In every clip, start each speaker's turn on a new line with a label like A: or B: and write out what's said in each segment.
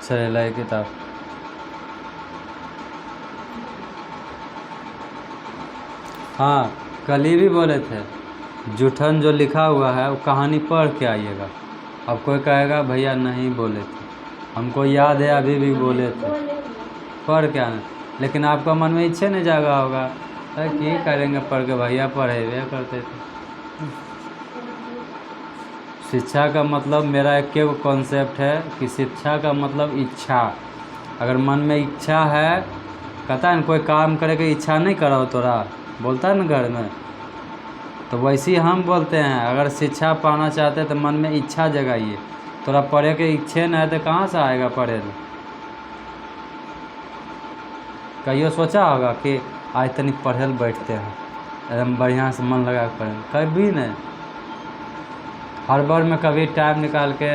A: चले लाई किताब। हाँ, कल ही भी बोले थे जूठन जो लिखा हुआ है वो कहानी पढ़ के आइएगा। अब कोई कहेगा भैया नहीं बोले थे, हमको याद है अभी भी बोले थे, पढ़ के आना। लेकिन आपका मन में इच्छा नहीं जागा होगा, क्या करेंगे पढ़ के, भैया पढ़े हुए करते थे। शिक्षा का मतलब मेरा एक कॉन्सेप्ट है कि शिक्षा का मतलब इच्छा। अगर मन में इच्छा है, कहता है ना कोई काम करे की इच्छा नहीं करो तोरा, बोलता है ना घर में, तो वैसे ही हम बोलते हैं अगर शिक्षा पाना चाहते हैं तो मन में इच्छा जगाइए। तोरा पढ़े के इच्छे न है तो कहाँ से आएगा पढ़े? कहियो सोचा होगा कि आज तनी पढ़े बैठते हैं, एकदम बढ़िया से मन लगा के पढ़ें? कभी नहीं। हर बार में कभी टाइम निकाल के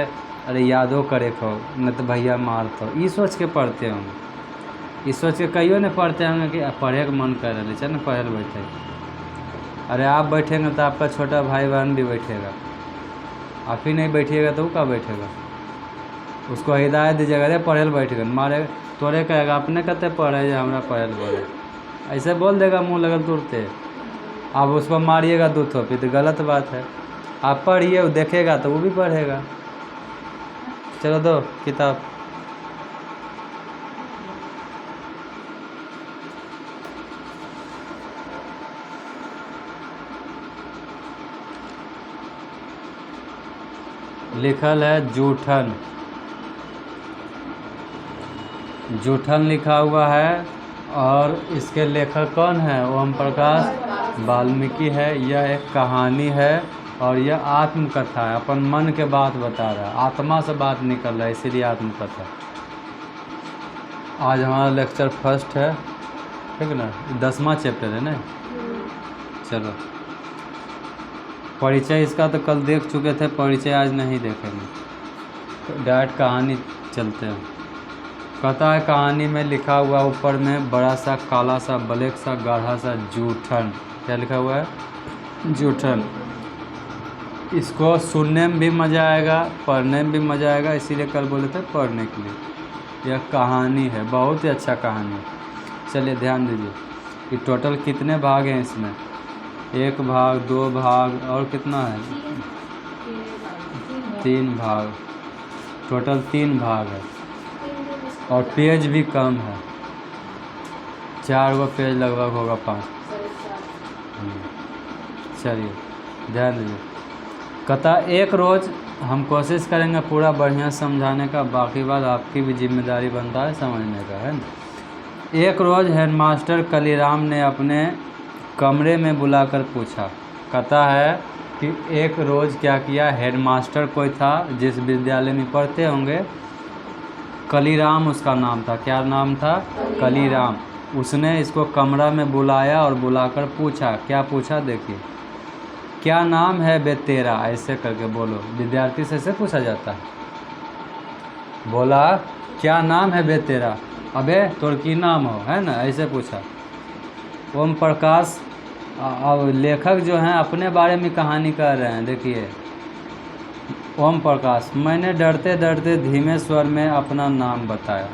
A: अरे यादो करे खो, नहीं तो भैया मारतो, ये सोच के पढ़ते हम। ये सोच के कहियो नहीं पढ़ते होंगे कि पढ़े का मन कर रहे, चल ना पढ़े बैठे। अरे आप बैठेंगे तो आपका छोटा भाई बहन भी बैठेगा, आप ही नहीं बैठिएगा तो वो क्या बैठेगा? उसको हिदायत दीजिएगा, अरे पढ़े बैठेगा, मारे तोरे कहेगा अपने कहते पढ़े हमारा पढ़े बोले, ऐसे बोल देगा मुँह लगल तुरते। आप उसको मारिएगा दो थोपी तो गलत बात है। आप पढ़िए, वो देखेगा तो वो भी पढ़ेगा। चलो दो किताब। लिखल है जूठन, जूठन लिखा हुआ है। और इसके लेखक कौन है? ओम प्रकाश वाल्मीकि है। यह एक कहानी है और यह आत्मकथा है, अपन मन के बात बता रहा है, आत्मा से बात निकल रहा है, इसीलिए आत्मकथा। आज हमारा लेक्चर फर्स्ट है, ठीक है ना, 10वां चैप्टर है ना। चलो परिचय इसका तो कल देख चुके थे, परिचय आज नहीं देखेंगे, डायरेक्ट कहानी चलते हैं। कहता है कहानी में लिखा हुआ ऊपर में बड़ा सा काला सा ब्लैक सा गाढ़ा सा जूठन, क्या लिखा हुआ है? जूठन। इसको सुनने में भी मज़ा आएगा, पढ़ने में भी मज़ा आएगा, इसीलिए कल बोले थे पढ़ने के लिए। यह कहानी है, बहुत ही अच्छा कहानी है। चलिए ध्यान दीजिए कि टोटल कितने भाग हैं इसमें? 1 भाग, 2 भाग और कितना है? 3 भाग, टोटल 3 भाग है। और पेज भी कम है, 4 गो पेज लगभग होगा, 5। चलिए ध्यान दीजिए। कहता एक रोज़ हम कोशिश करेंगे पूरा बढ़िया समझाने का, बाकी बात आपकी भी जिम्मेदारी बनता है समझने का, है ना। एक रोज़ हेडमास्टर कलीराम ने अपने कमरे में बुलाकर पूछा। कहता है कि एक रोज़ क्या किया, हेडमास्टर कोई था जिस विद्यालय में पढ़ते होंगे, कलीराम उसका नाम था। क्या नाम था? कलीराम। उसने इसको कमरा में बुलाया और बुलाकर पूछा। क्या पूछा? देखिए, क्या नाम है बे तेरा? ऐसे करके बोलो, विद्यार्थी से ऐसे पूछा जाता है। बोला क्या नाम है बे तेरा? अबे तोर की नाम हो, है ना, ऐसे पूछा। ओम प्रकाश, अब लेखक जो हैं अपने बारे में कहानी कह रहे हैं, देखिए। ओम प्रकाश, मैंने डरते डरते धीमे स्वर में अपना नाम बताया।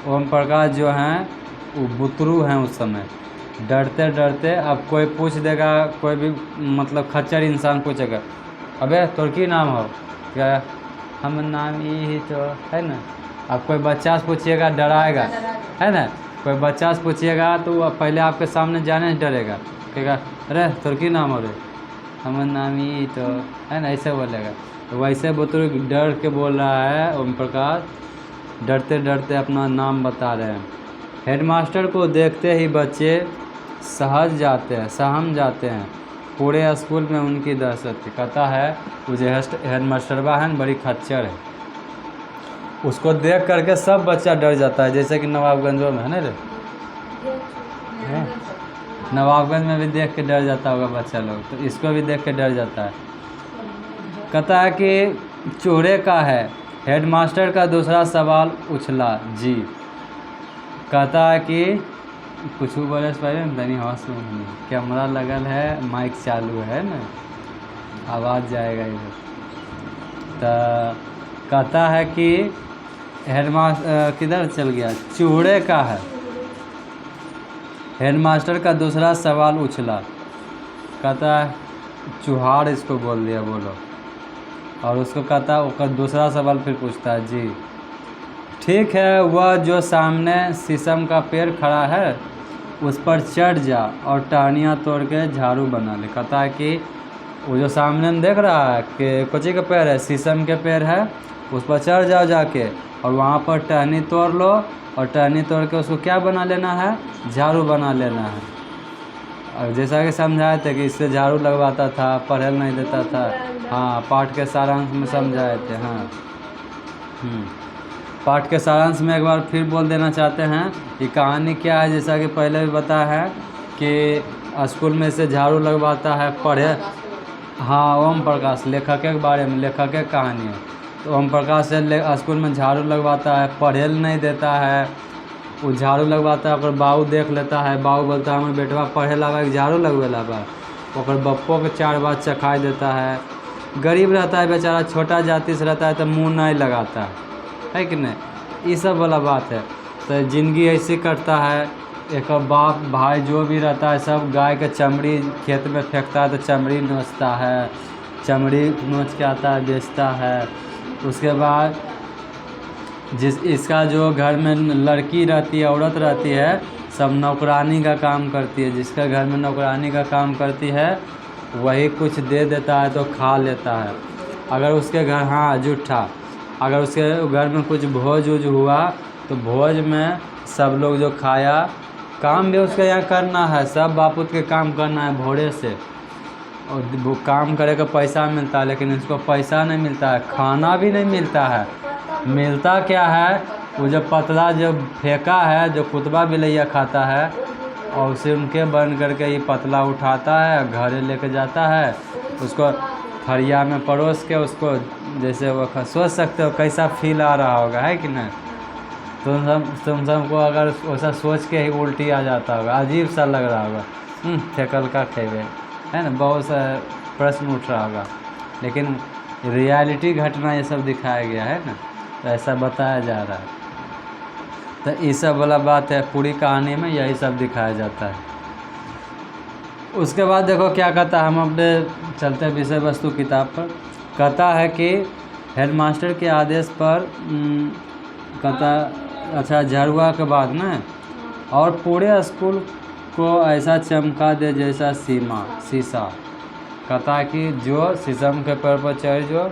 A: ओम प्रकाश जो हैं वो बुतरू हैं उस समय, डरते डरते। अब कोई पूछ देगा, कोई भी मतलब खच्चर इंसान पूछेगा, अबे तोर की नाम हो? क्या? हम नाम ही तो, है ना। अब कोई बच्चा से पूछिएगा डराएगा, है ना। कोई बच्चा से पूछिएगा तो पहले आपके सामने जाने से डरेगा, कहेगा अरे तोर की नाम हो रे? हम नाम ही तो, है ना, ऐसे बोलेगा। तो वैसे बुतरू डर के बोल रहा है ओम प्रकाश, डरते डरते अपना नाम बता रहे हैं। हेडमास्टर को देखते ही बच्चे सहम जाते हैं। पूरे स्कूल में उनकी दहशत थी। कहता है मुझे हेडमास्टरबा है बड़ी खच्चर है, उसको देख करके सब बच्चा डर जाता है। जैसे कि नवाबगंज में है ना रे, नवाबगंज में भी देख के डर जाता होगा बच्चा लोग, तो इसको भी देख के डर जाता है। कहता है कि चूहे का है? हेडमास्टर का दूसरा सवाल उछला। जी। कहता है कि कुछ बोले से पहले तनी हौस में, कैमरा लगल है, माइक चालू है ना, आवाज़ जाएगा इधर। तो कहता है कि हेडमास्टर किधर चल गया, चूड़े का है। हेडमास्टर का दूसरा सवाल उछला, कहता है चुहाड़ इसको बोल दिया, बोलो। और उसको कहता है, वो दूसरा सवाल फिर पूछता है, जी ठीक है, वह जो सामने शीशम का पेड़ खड़ा है उस पर चढ़ जा और टहनियाँ तोड़ के झाड़ू बना ले। कहता है कि वो जो सामने में देख रहा है कि कोची का पेड़ है, शीशम के पेड़ है, उस पर चढ़ जाओ जाके और वहाँ पर टहनी तोड़ लो और टहनी तोड़ के उसको क्या बना लेना है, झाड़ू बना लेना है। और जैसा कि समझाए थे कि इससे झाड़ू लगवाता था, पढ़े नहीं देता था। हाँ, पाठ के सारांश में समझाए थे। हाँ पाठ के सारांश में एक बार फिर बोल देना चाहते हैं कि कहानी क्या है। जैसा कि पहले भी बताया है कि स्कूल में से झाड़ू लगवाता है, पढ़े। हाँ, ओम प्रकाश लेखक के बारे में, लेखक के कहानी है। तो ओम प्रकाश से स्कूल में झाड़ू लगवाता है, पढ़े नहीं देता है। वो झाड़ू लगवाता है, और बाबू देख लेता है, बाबू बोलता है हमारे बेटवा पढ़े लावा झाड़ू लगवे लावा। और बप्पो के 4 बार चखाई देता है। गरीब रहता है बेचारा, छोटा जाति से रहता है तो मुँह नहीं लगाता है कि नहीं, ये सब वाला बात है। तो ज़िंदगी ऐसे कटता है। एक बाप भाई जो भी रहता है सब गाय के चमड़ी खेत में फेंकता है तो चमड़ी नोचता है, चमड़ी नोच के आता है बेचता है। उसके बाद इसका जो घर में लड़की रहती है, औरत रहती है, सब नौकरानी का काम करती है। जिसका घर में नौकरानी का काम करती है वही कुछ दे देता है तो खा लेता है। अगर उसके घर, हाँ जूठा, अगर उसके घर में कुछ भोज उज हुआ तो भोज में सब लोग जो खाया, काम भी उसके यहाँ करना है, सब बापूत के काम करना है भोरे से। और वो काम करे का पैसा मिलता है, लेकिन इसको पैसा नहीं मिलता है, खाना भी नहीं मिलता है। मिलता क्या है, वो जो पतला जो फेंका है, जो कुतबा बिलैया खाता है, और उसे उनके बन करके ये पतला उठाता है, घरे लेके जाता है, उसको थरिया में परोस के उसको, जैसे वो सोच सकते हो कैसा फील आ रहा होगा, है कि नहीं। तुम सबको अगर वैसा सोच के ही उल्टी आ जाता होगा, अजीब सा लग रहा होगा, फेंकल का खेबे, है ना, बहुत सा प्रश्न उठ रहा होगा। लेकिन रियलिटी घटना ये सब दिखाया गया है ना, तो ऐसा बताया जा रहा है। तो ये सब वाला बात है, पूरी कहानी में यही सब दिखाया जाता है। उसके बाद देखो क्या कहता है, हम अपने चलते विषय वस्तु किताब पर। कहता है कि हेडमास्टर के आदेश पर कहता, अच्छा झड़ुआ के बाद ना, और पूरे स्कूल को ऐसा चमका दे जैसा शीशा। कहता है कि जो शीशम के पेड़ पर चढ़ जो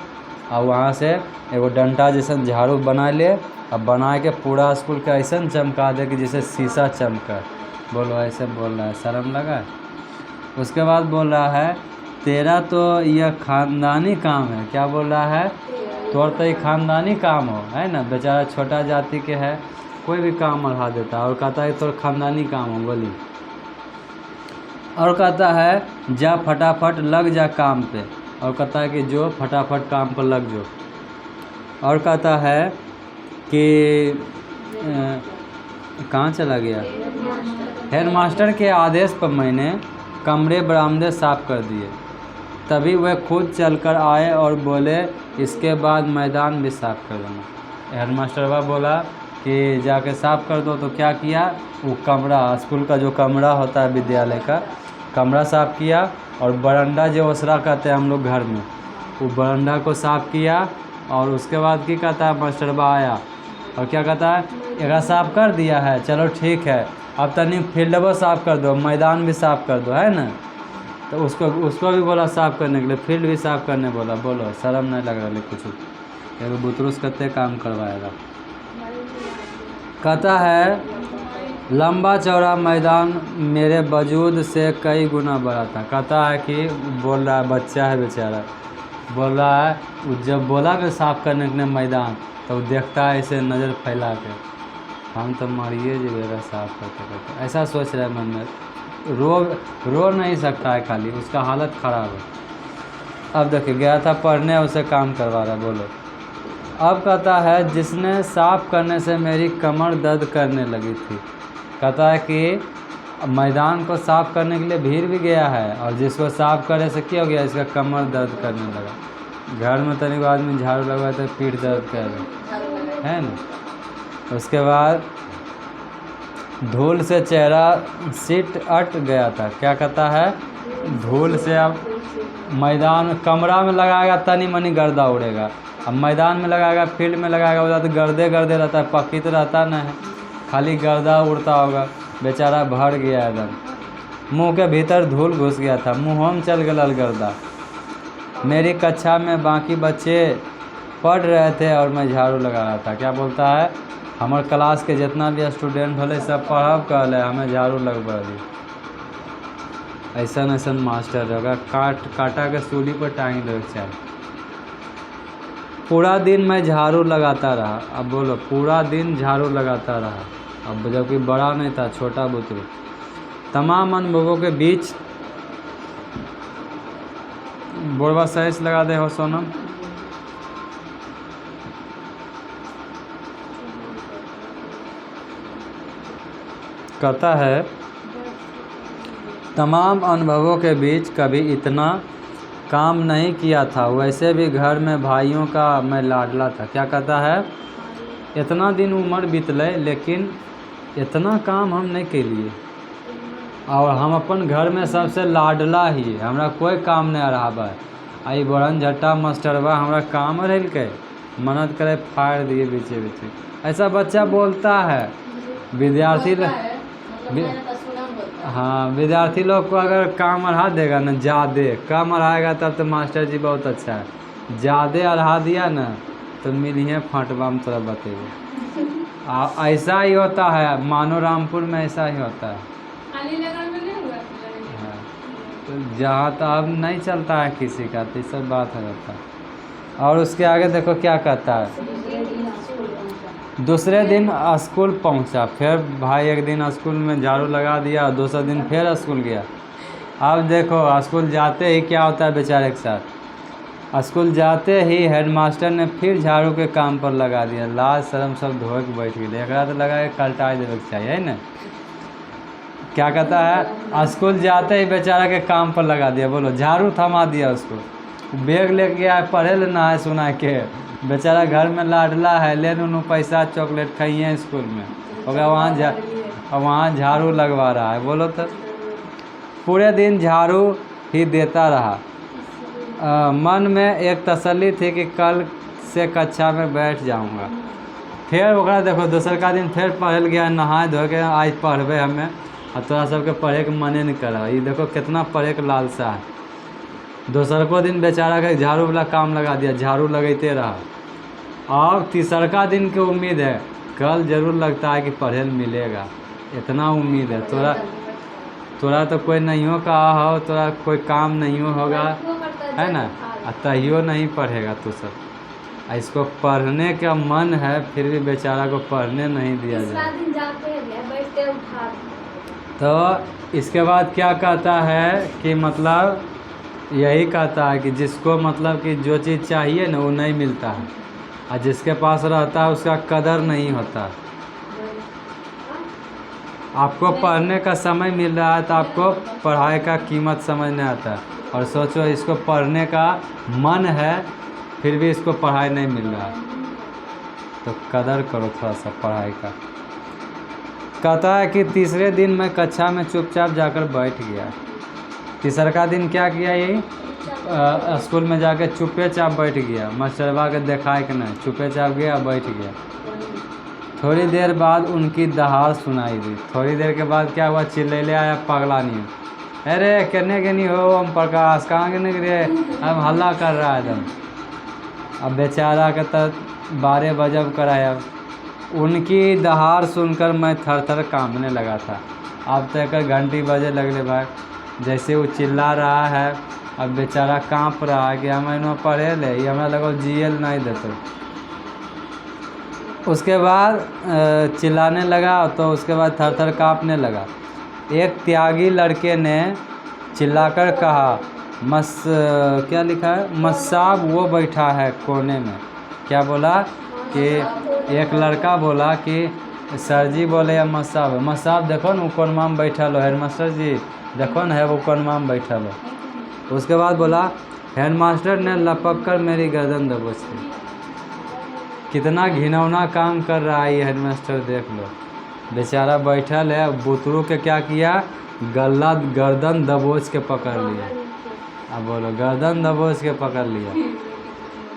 A: और वहाँ से एगो डंडा जैसा झाड़ू बना ले और बना के पूरा स्कूल का ऐसा चमका दे कि जैसे शीशा चमका। बोलो, ऐसे बोल रहा है, शर्म लगा। उसके बाद बोल रहा है, तेरा तो यह खानदानी काम है। क्या बोल रहा है, तोर तो ये खानदानी काम हो, है ना, बेचारा छोटा जाति के है, कोई भी काम बढ़ा देता है। और कहता है तोर खानदानी काम हो, बोली। और कहता है जा फटाफट लग जा काम पे। और कहता है कि जो फटाफट काम पर लग जो। और कहता है कि कहाँ चला गया, हेडमास्टर के आदेश पर मैंने कमरे बरामदे साफ कर दिए। तभी वह खुद चलकर आए और बोले, इसके बाद मैदान भी साफ कर देना। हेडमास्टर बोला कि जाके साफ कर दो। तो क्या किया, वो कमरा, स्कूल का जो कमरा होता है विद्यालय का, कमरा साफ़ किया। और बरंडा जो ओसरा कहते हैं हम लोग घर में, वो बरंडा को साफ़ किया। और उसके बाद क्या कहता है, मास्टरबा आया और क्या कहता है, एक साफ़ कर दिया है, चलो ठीक है, अब तनी फील्डबो साफ़ कर दो, मैदान भी साफ़ कर दो, है ना। तो उसको भी बोला साफ़ करने के लिए, फील्ड भी साफ़ करने बोला। बोलो, शर्म नहीं लग रहा है कुछ, एगो बुतरुस करते काम करवाएगा। कहता है लंबा चौड़ा मैदान मेरे वजूद से कई गुना बड़ा था। कहता है कि बोल रहा है, बच्चा है बेचारा, बोल रहा है जब बोला कि साफ़ करने के लिए मैदान, तो देखता है ऐसे नज़र फैला के, हम तो मरिए जगह साफ़ करते करते, ऐसा सोच रहा है मन में। रो नहीं सकता है, खाली उसका हालत ख़राब है। अब देखिए, गया था पढ़ने, उसे काम करवा रहा है। बोलो। अब कहता है जिसने साफ़ करने से मेरी कमर दर्द करने लगी थी। कहता है कि मैदान को साफ़ करने के लिए भीड़ भी गया है, और जिसको साफ़ करने से क्या हो गया, इसका कमर दर्द करने लगा। घर में तनिक आदमी झाड़ू लगवाए तो पीठ दर्द कर रहे, है ना। उसके बाद धूल से चेहरा सीट अट गया था। क्या कहता है, धूल से अब मैदान कमरा में लगाएगा तनी मनी गर्दा उड़ेगा, अब मैदान में लगाएगा, फील्ड में लगाएगा उधर तो गर्दे गर्दे रहता है, पक्की तो रहता नहीं, खाली गर्दा उड़ता होगा। बेचारा भर गया एकदम, मुंह के भीतर धूल घुस गया था, मुँहों में चल गया गर्दा। मेरी कक्षा में बाकी बच्चे पढ़ रहे थे और मैं झाड़ू लगा रहा था। क्या बोलता है, हमारे क्लास के जितना भी स्टूडेंट होले सब पढ़ब कहले, हमें झाड़ू लगवा दी। ऐसा मास्टर होगा, काटा के सूली पर टांग लो चाहे। पूरा दिन मैं झाड़ू लगाता रहा। अब बोलो, पूरा दिन झाड़ू लगाता रहा, अब जबकि बड़ा नहीं था, छोटा बुतरू। तमाम अनुभवों के बीच बोरवा सही से लगा दे हो सोनम। कहता है, तमाम अनुभवों के बीच कभी इतना काम नहीं किया था, वैसे भी घर में भाइयों का मैं लाडला था। क्या कहता है, इतना दिन उम्र बीतले लेकिन इतना काम हम नहीं के लिए, और हम अपन घर में सबसे लाडला ही, हमरा कोई काम नहीं रहा। आई बड़न झट्टा मास्टरवा हमरा काम रह के मदद करे फाड़ दिए बीचे बीचे। ऐसा बच्चा बोलता है। विद्यार्थी हाँ, विद्यार्थी लोग को अगर काम अढ़ा देगा ना, ज़्यादा काम अढ़ाएगा तब तो मास्टर जी बहुत अच्छा है, ज़्यादा अढ़ा दिया ना तो मिलिए फटवा में तरह बतेगा। ऐसा ही होता है, मानो रामपुर में ऐसा ही होता है। हाँ, तो जहाँ तो अब नहीं चलता है किसी का, तो सब बात है रहता है। और उसके आगे देखो क्या कहता है, दूसरे दिन स्कूल पहुंचा। फिर भाई एक दिन स्कूल में झाड़ू लगा दिया, दूसरा दिन फिर स्कूल गया। अब देखो स्कूल जाते ही क्या होता है बेचारे के साथ, स्कूल जाते ही हेडमास्टर ने फिर झाड़ू के काम पर लगा दिया। लाज शर्म सब धोए के बैठ गए। एक तो लगा के कल्टा देवे के चाहिए ना। क्या कहता है, स्कूल जाते ही बेचारा के काम पर लगा दिया। बोलो, झाड़ू थमा दिया उसको, बैग लेके गया पढ़े ले नहाए सुना के। बेचारा घर में लाडला है, ले नू पैसा चॉकलेट खाइए स्कूल में, होगा वहाँ झाड़ू लगवा रहा है। बोलो तो पूरे दिन झाड़ू ही देता रहा। मन में एक तसल्ली थी कि कल से कक्षा में बैठ जाऊंगा। फिर ओकरा देखो दूसर का दिन फिर पढ़े गया, नहाए धो के आज पढ़बे हमें, और तोरा सबके पढ़े के मने नहीं करा। ये देखो कितना पढ़े के लालसा है। दोसर को दिन बेचारा के झाड़ू वाला काम लगा दिया, झाड़ू लगते रहा। और तीसरका दिन की उम्मीद है, कल जरूर लगता है कि पढ़े मिलेगा, इतना उम्मीद है। तोरा तो कोई नहीं हो कहा हो, तोरा कोई काम नहीं होगा, है ना, तहियो नहीं पढ़ेगा तो सब। इसको पढ़ने का मन है, फिर भी बेचारा को पढ़ने नहीं दिया जाए। तो इसके बाद क्या कहता है कि मतलब यही कहता है कि जिसको मतलब कि जो चीज़ चाहिए ना वो नहीं मिलता है, और जिसके पास रहता है उसका कदर नहीं होता। आपको पढ़ने का समय मिल रहा है तो आपको पढ़ाई का कीमत समझ नहीं आता। और सोचो इसको पढ़ने का मन है फिर भी इसको पढ़ाई नहीं मिल रहा है, तो कदर करो थोड़ा सा पढ़ाई का। कहता है कि तीसरे दिन मैं कक्षा में चुपचाप जाकर बैठ गया। तीसरा दिन क्या किया, यही स्कूल में जाके चुपे चाप बैठ गया। मास्टरवा के देखाए कि नहीं, चुपे चाप गया बैठ गया। थोड़ी देर बाद उनकी दहाड़ सुनाई दी। थोड़ी देर के बाद क्या हुआ, चिल्ले आया पगला नहीं, अरे कहने के नहीं हो हम प्रकाश कहाँ के नहीं रे, अब हल्ला कर रहा है एकदम। अब बेचारा के तो 12 बजब कराया। उनकी दहाड़ सुनकर मैं थर थर कांपने लगा था। अब तक घंटी बजे लगले भाई, जैसे वो चिल्ला रहा है, अब बेचारा कांप रहा है कि हम पढ़े ले, ये हमारा लगो जीएल नहीं देते। उसके बाद चिल्लाने लगा, तो उसके बाद थर थर कांपने लगा। एक त्यागी लड़के ने चिल्लाकर कहा, क्या लिखा है, मस्साब वो बैठा है कोने में। क्या बोला कि एक लड़का बोला कि सर जी बोले या मस्साब, मस्साब देखो न कौन माम बैठा लो, हेडमास्टर जी देखो न है वो कौन माम बैठा लो। उसके बाद बोला, हेडमास्टर ने लपक कर मेरी गर्दन दबोच ली। कितना घिनौना काम कर रहा है ये हेडमास्टर, देख लो। बेचारा बैठल है, बुतरू के क्या किया, गला गर्दन दबोच के पकड़ लिया। अब बोलो, गर्दन दबोच के पकड़ लिया।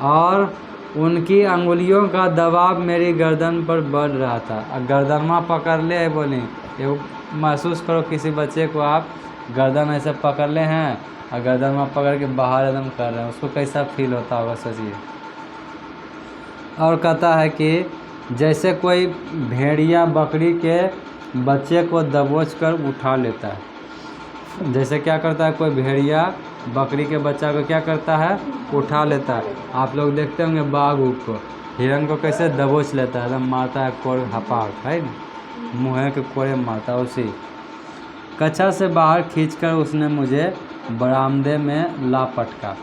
A: और उनकी अंगुलियों का दबाव मेरी गर्दन पर बढ़ रहा था। अब गर्दनमा पकड़ ले बोले, ये महसूस करो किसी बच्चे को आप गर्दन ऐसे पकड़ ले हैं और गर्दनमा पकड़ के बाहर एकदम कर रहे हैं, उसको कैसा फील होता होगा, सोचिए। और कहता है कि जैसे कोई भेड़िया बकरी के बच्चे को दबोच कर उठा लेता है। जैसे क्या करता है, कोई भेड़िया बकरी के बच्चा को क्या करता है, उठा लेता है। आप लोग देखते होंगे बाघ को, हिरन को कैसे दबोच लेता है, एकदम मारता है कोड़ हपाक, है ना, मुँह के कोड़े मारता है। उसी कक्षा से बाहर खींचकर उसने मुझे बरामदे में ला पटका,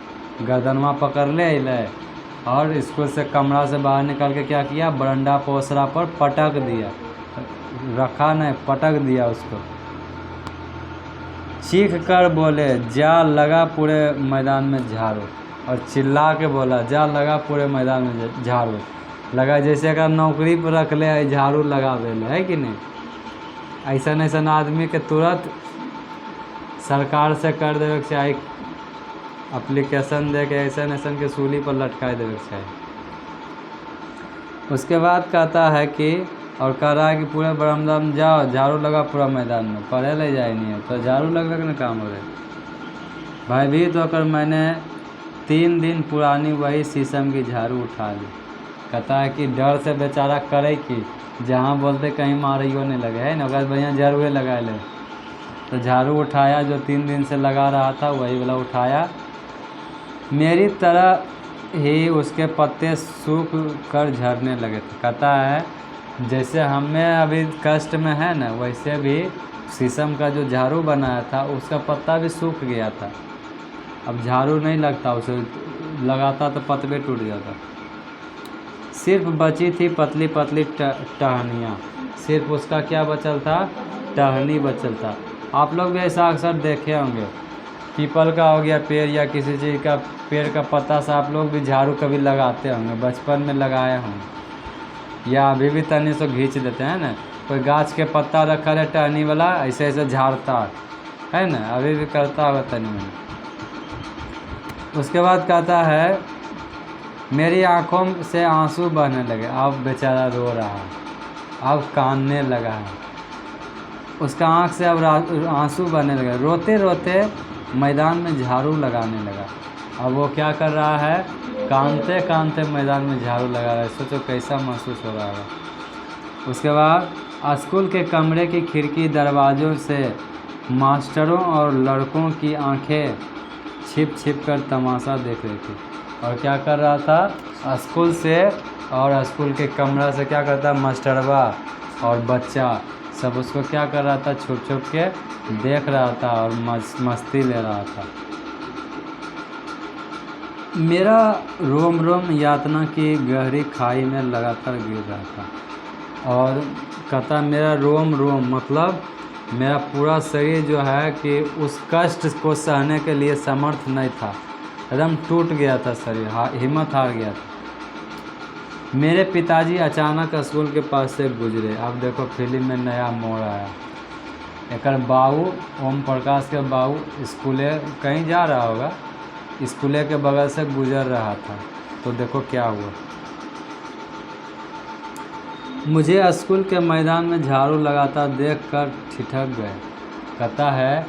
A: गर्दनवा पकड़ ले और स्कूल से कमरा से बाहर निकल के क्या किया, बरंडा पोसरा पर पटक दिया, रखा नहीं, पटक दिया उसको। चीख कर बोले, जा लगा पूरे मैदान में झाड़ू, और चिल्ला के बोला, जा लगा पूरे मैदान में झाड़ू लगा। जैसे अगर नौकरी पर रख ले, झाड़ू लगावे ले, है कि नहीं। ऐसा आदमी के तुरंत सरकार से कर देवे के चाही, एप्लीकेशन दे के ऐसा के सूली पर लटका देवे के चाही। उसके बाद कहता है कि, और कह रहा है कि पूरे बरामदा में जाओ, झाड़ू लगा पूरा मैदान में, पढ़े ले जाए नहीं है तो झाड़ू लग ना काम हो रहे। भयभीत होकर मैंने 3 दिन पुरानी वही शीशम की झाड़ू उठा ली। कहता है कि डर से बेचारा करे कि जहाँ बोलते कहीं मारियो नहीं लगे, है ना, अगर बढ़िया झाड़ू लगा ले। तो झाड़ू उठाया, जो 3 दिन से लगा रहा था वही वाला उठाया। मेरी तरह ही उसके पत्ते सूख कर झड़ने लगे थे। कहता है जैसे हमें अभी कष्ट में है ना, वैसे भी शीशम का जो झाड़ू बनाया था उसका पत्ता भी सूख गया था। अब झाड़ू नहीं लगता, उसे लगाता तो पत्ते टूट जाता। सिर्फ बची थी पतली पतली टहनियाँ, सिर्फ उसका क्या बचल था, टहनी बचल था। आप लोग भी ऐसा अक्सर देखे होंगे, पीपल का हो गया पेड़ या किसी चीज़ का पेड़ का पत्ता से आप लोग भी झाड़ू कभी लगाते होंगे, बचपन में लगाए होंगे, या अभी भी तनी से खींच देते हैं ना। कोई गाछ के पत्ता रखा है टहनी वाला, ऐसे ऐसे झाड़ता है ना, अभी भी करता होगा तनी में। उसके बाद कहता है मेरी आँखों से आंसू बहने लगे। अब बेचारा रो रहा है, अब कानने लगा है, उसका आँख से अब आंसू बहने लगे। रोते रोते मैदान में झाड़ू लगाने लगा। अब वो क्या कर रहा है, कानते कानते मैदान में झाड़ू लगा रहा है। सोचो कैसा महसूस हो रहा है। उसके बाद स्कूल के कमरे की खिड़की दरवाज़ों से मास्टरों और लड़कों की आंखें छिप छिप कर तमाशा देख रही थी। और क्या कर रहा था, स्कूल से और स्कूल के कमरा से क्या करता, मास्टरवा और बच्चा सब उसको क्या कर रहा था, छुप छुप के देख रहा था और मस्ती ले रहा था। मेरा रोम रोम यातना की गहरी खाई में लगातार गिर रहा था। और कहता मेरा रोम रोम मतलब मेरा पूरा शरीर जो है कि उस कष्ट को सहने के लिए समर्थ नहीं था, एकदम टूट गया था शरीर, हिम्मत हार गया था। मेरे पिताजी अचानक स्कूल के पास से गुजरे। अब देखो फिल्म में नया मोड़ आया। एक बाबू ओम प्रकाश के बाबू स्कूले कहीं जा रहा होगा, स्कूले के बगल से गुजर रहा था। तो देखो क्या हुआ। मुझे स्कूल के मैदान में झाड़ू लगाता देखकर ठिठक गए। कहता है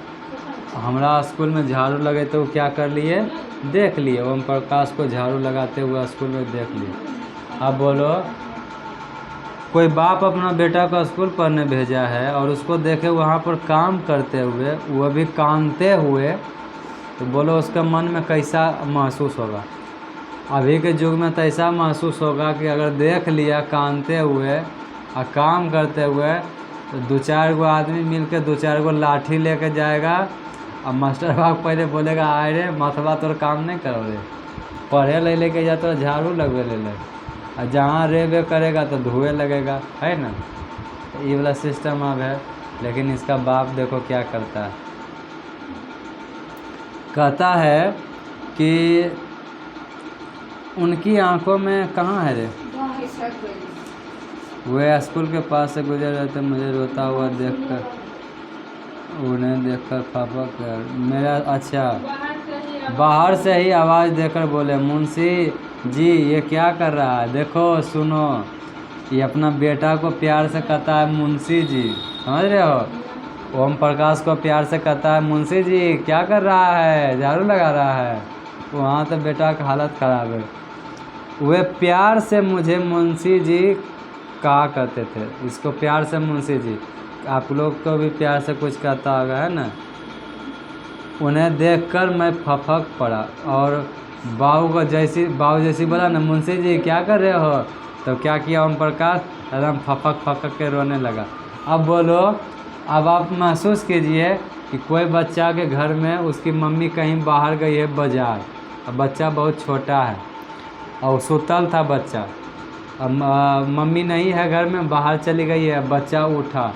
A: हमारा स्कूल में झाड़ू लगे तो क्या कर लिए, देख लिए, ओम प्रकाश को झाड़ू लगाते हुए स्कूल में देख लिए। अब बोलो, कोई बाप अपना बेटा को स्कूल पढ़ने भेजा है और उसको देखे वहाँ पर काम करते हुए, वो भी कानते हुए, तो बोलो उसका मन में कैसा महसूस होगा। अभी के युग में तो ऐसा महसूस होगा कि अगर देख लिया कानते हुए और काम करते हुए, तो 2-4 गो आदमी मिलकर 2-4 गो लाठी लेके जाएगा और मास्टर बाग पहले बोलेगा आए रे मथवा तोर काम नहीं करो रे, पढ़े ले लेके जा तो झाड़ू लगवे ले, और जहाँ रेबे करेगा तो धुएँ लगेगा, है ना। ये वाला सिस्टम अब है। लेकिन इसका बाप देखो क्या करता है। कहता है कि उनकी आंखों में कहाँ है रे, वे स्कूल के पास से गुजर रहे थे, मुझे रोता हुआ देखकर, उन्हें देखकर पापा कर मेरा अच्छा बाहर से ही आवाज़ देकर बोले, मुंशी जी ये क्या कर रहा है, देखो सुनो। ये अपना बेटा को प्यार से कहता है मुंशी जी, समझ रहे हो। ओम प्रकाश को प्यार से कहता है मुंशी जी क्या कर रहा है, झाड़ू लगा रहा है। वहाँ तो बेटा का हालत ख़राब है। वे प्यार से मुझे मुंशी जी कहा करते थे, इसको प्यार से मुंशी जी, आप लोग को भी प्यार से कुछ कहता होगा, है ना। उन्हें देखकर मैं फफक पड़ा और बाबू जैसी बोला ना, मुंशी जी क्या कर रहे हो, तो क्या किया ओम प्रकाश, एकदम फपक के रोने लगा। अब बोलो, अब आप महसूस कीजिए कि कोई बच्चा के घर में उसकी मम्मी कहीं बाहर गई है बाजार, अब बच्चा बहुत छोटा है और सुतल था बच्चा, अब मम्मी नहीं है घर में, बाहर चली गई है, बच्चा उठा।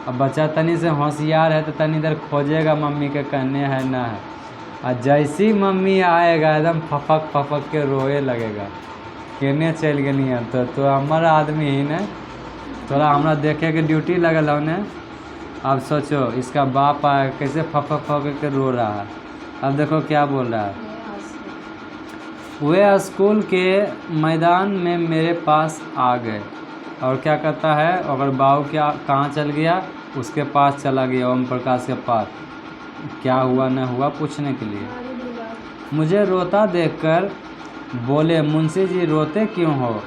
A: अब बच्चा तनी से होशियार है तो तनी देर खोजेगा मम्मी के कहने है ना है, और जैसी मम्मी आएगा एकदम फपक के रोए लगेगा, केने चल गई है तो हमारा आदमी ही ने थोड़ा हमरा देखे के ड्यूटी लगल है उन्हें। अब सोचो इसका बाप आया कैसे फपक के रो रहा है। अब देखो क्या बोल रहा है, वे स्कूल के मैदान में मेरे पास आ गए और क्या कहता है, अगर बाबू क्या कहाँ चल गया, उसके पास चला गया, ओम प्रकाश के पास, क्या हुआ न हुआ पूछने के लिए। मुझे रोता देखकर बोले, मुंशी जी रोते क्यों हो,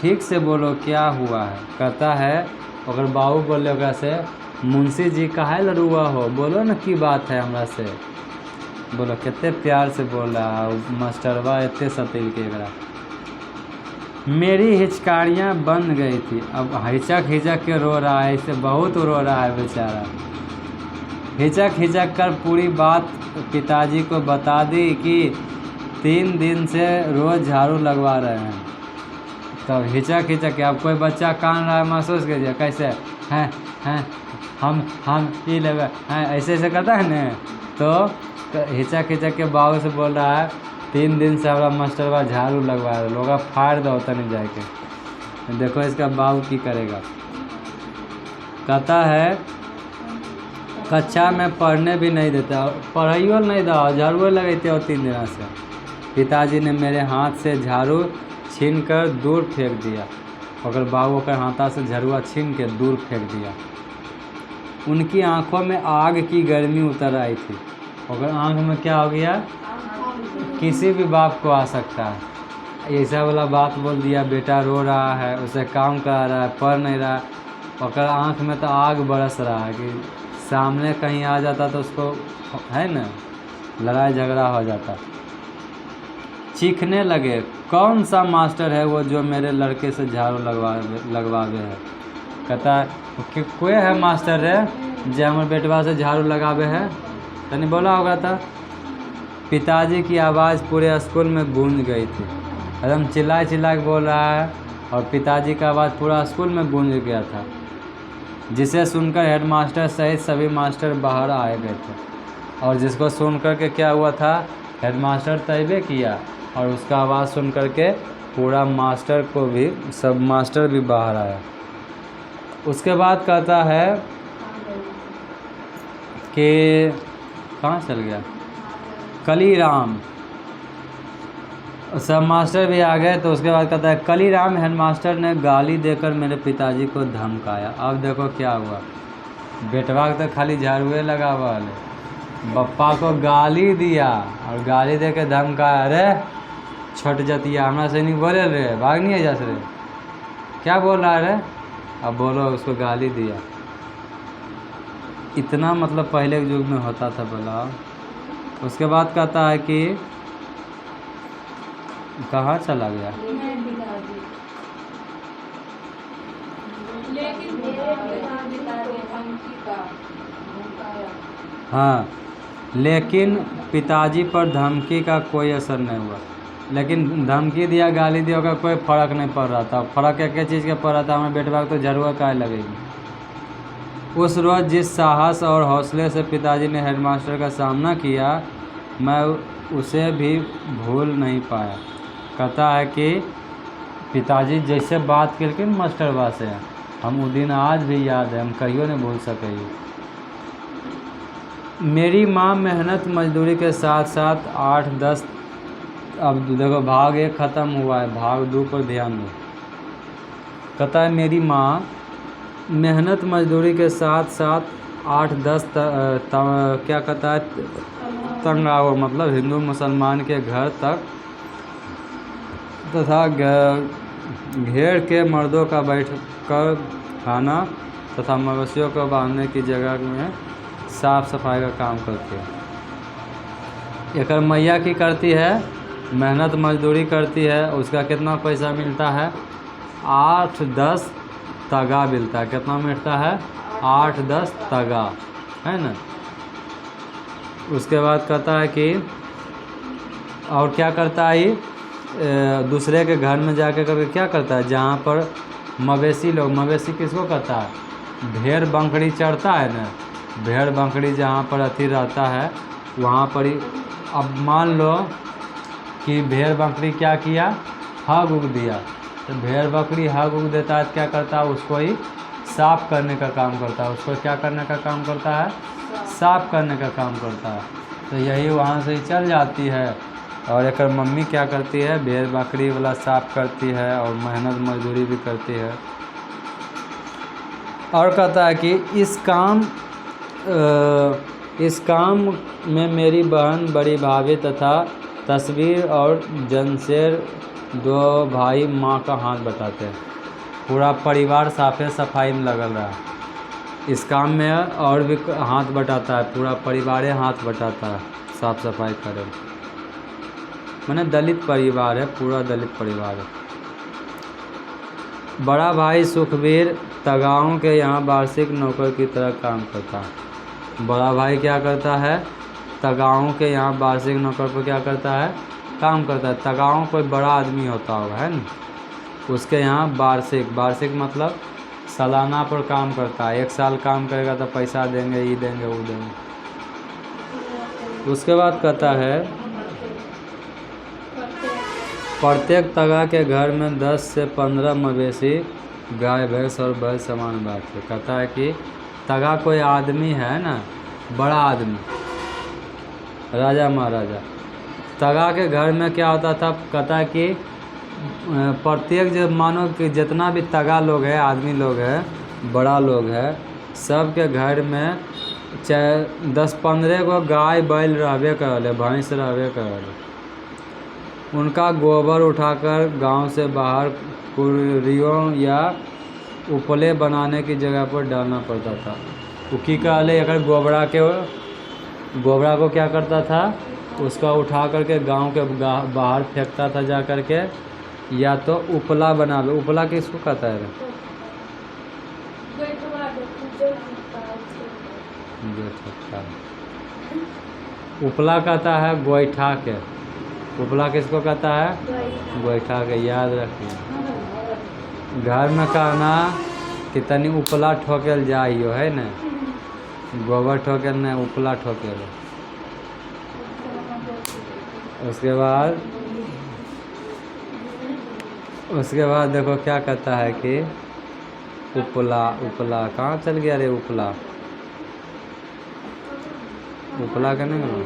A: ठीक से बोलो क्या हुआ है। कहता है, अगर बाबू बोले ओकरा से, मुंशी जी काहे लड़ुआ हो, बोलो न की बात है हमरा से। बोलो कितने प्यार से बोल रहा है मास्टरवा, इतने सतील के एकरा। मेरी हिचकारियाँ बंद गई थी, अब हिचक के रो रहा है, इससे बहुत रो रहा है बेचारा। हिचक कर पूरी बात पिताजी को बता दी कि 3 दिन से रोज़ झाड़ू लगवा रहे हैं। तब हिचक के, अब कोई बच्चा कान रहा है महसूस कीजिए कैसे हैं हम ये लगे हैं, ऐसे करता है ना, तो हिचक के बाबू से बोल रहा है, 3 दिन से हमारा मास्टरवा झाड़ू लगवा रहे, लोग फाड़ दो तनी जाके। देखो इसका बाबू की करेगा। कहता है, कक्षा में पढ़ने भी नहीं देता, पढ़ाइयो नहीं था, झाड़ू लगते और 3 दिन से। पिताजी ने मेरे हाथ से झाड़ू छीन कर दूर फेंक दिया, अगर बाबू का हाथा से झरुआ छीन के दूर फेंक दिया। उनकी आंखों में आग की गर्मी उतर आई थी, अगर आंख में क्या हो गया, किसी भी बाप को आ सकता है। ऐसा वाला बात बोल दिया, बेटा रो रहा है, उसे काम करा रहा है, पढ़ नहीं रहा, अगर आंख में तो आग बरस रहा है कि सामने कहीं आ जाता तो उसको है ना लड़ाई झगड़ा हो जाता। चीखने लगे, कौन सा मास्टर है वो जो मेरे लड़के से झाड़ू लगवावे है। कहता है कि कोई है मास्टर है जो हमारे बेटवा से झाड़ू लगावे है, तनी बोला होगा था। पिताजी की आवाज़ पूरे स्कूल में गूंज गई थी, एकदम चिल्ला के बोल रहा है, और पिताजी का आवाज़ पूरा स्कूल में गूंज गया था, जिसे सुनकर हेडमास्टर सहित सभी मास्टर बाहर आए गए थे। और जिसको सुनकर के क्या हुआ था, हेडमास्टर तैबे किया, और उसका आवाज़ सुन कर के पूरा मास्टर को भी, सब मास्टर भी बाहर आया। उसके बाद कहता है कि कहाँ चल गया, कलीराम, सब मास्टर भी आ गए। तो उसके बाद कहता है, कलीराम हेडमास्टर ने गाली देकर मेरे पिताजी को धमकाया। अब देखो क्या हुआ, बेटवा तो खाली झाड़ुए लगा हुआ है, बप्पा को गाली दिया और गाली दे के धमकाया। अरे छोट जतिया हमरा से नहीं बोले रे, भाग नहीं है जैसे रे, क्या बोल रहा है रे, अब बोलो, उसको गाली दिया। इतना मतलब पहले के युग में होता था बोला। उसके बाद कहता है कि कहाँ चला गया, हाँ, लेकिन पिताजी पर धमकी का कोई असर नहीं हुआ। लेकिन धमकी दिया, गाली दिया, का कोई फ़र्क नहीं पड़ रहा था। फ़र्क एक चीज़ का पड़ रहा था, हमें बेटवा को तो झरुआ काहे लगेगी। उस रोज़ जिस साहस और हौसले से पिताजी ने हेडमास्टर का सामना किया, मैं उसे भी भूल नहीं पाया। कहता है कि पिताजी जैसे बात केलखिन मास्टरबा से, हम वो दिन आज भी याद है, हम कहियो नहीं भूल सके। मेरी माँ मेहनत मजदूरी के साथ साथ 8-10, अब देखो भाग 1 ख़त्म हुआ है, भाग 2 पर ध्यान दो। कहता है मेरी माँ मेहनत मजदूरी के साथ साथ 8-10 क्या कहता है तंगाओ, मतलब हिंदू मुसलमान के घर तक तथा घेर के मर्दों का बैठ कर खाना तथा मवेशियों को बांधने की जगह में साफ सफाई का काम करती है। एक मैया की करती है, मेहनत मजदूरी करती है, उसका कितना पैसा मिलता है? 8-10 तगा मिलता है। कितना मिलता है? 8-10 तगा, है ना। उसके बाद कहता है कि और क्या करता है, दूसरे के घर में जाके करके क्या करता है, जहाँ पर मवेशी लोग, मवेशी किसको कहता है? भेड़ बंकड़ी चढ़ता है ना, भेड़ बंकड़ी जहाँ पर अथी रहता है वहाँ पर ही। अब मान लो कि भेड़ बकरी क्या किया, हग उग दिया, तो भेड़ बकरी हग उग देता है तो क्या करता है, उसको ही साफ़ करने का काम करता है। उसको क्या करने का काम करता है? साफ़ करने का काम करता है। तो यही वहाँ से ही चल जाती है। और एक मम्मी क्या करती है, भेड़ बकरी वाला साफ़ करती है और मेहनत मजदूरी भी करती है। और कहता है कि इस काम में मेरी बहन, बड़ी भाभी तथा तस्वीर और जनशेर 2 भाई माँ का हाथ बटाते हैं। पूरा परिवार साफे सफाई में लगल रहा है इस काम में, और भी हाथ बटाता है, पूरा परिवार हाथ बटाता है साफ सफाई करे। मैंने दलित परिवार है, पूरा दलित परिवार है। बड़ा भाई सुखबीर तगाओं के यहाँ वार्षिक नौकर की तरह काम करता है। बड़ा भाई क्या करता है, तगाओं के यहाँ वार्षिक नौकर पर क्या करता है, काम करता है। तगाओं कोई बड़ा आदमी होता होगा, है ना, उसके यहाँ वार्षिक मतलब सालाना पर काम करता है। 1 साल काम करेगा तो पैसा देंगे, ये देंगे वो देंगे। उसके बाद कहता है प्रत्येक तगा के घर में 10 से 15 मवेशी, गाय भैंस और बैल समान बात है। कहता है कि तगा कोई आदमी है ना, बड़ा आदमी, राजा महाराजा, तगा के घर में क्या होता था, कहता है कि प्रत्येक जो मानो कि जितना भी तगा लोग है, आदमी लोग है, बड़ा लोग है, सब के घर में चाहे 10-15 गो गाय बैल रहबे करल, भैंस रहबे करल। उनका गोबर उठाकर गांव से बाहर कुरियों या उपले बनाने की जगह पर डालना पड़ता था। उकी कहले एक गोबरा को क्या करता था, उसका उठा करके गांव के बाहर फेंकता था जा करके, या तो उपला बनावे। उपला किसको कहता है? उपला कहता है गोईठा के। उपला किसको कहता है? गोईठा के, याद रखिए। घर में कहना कि तनी उपला ठोकेल जाइयो, है न, गोबर ठोकेल नहीं, उपला ठोकेल। उसके बाद देखो क्या कहता है कि उपला कहाँ चल गया रे? उपला का नहीं।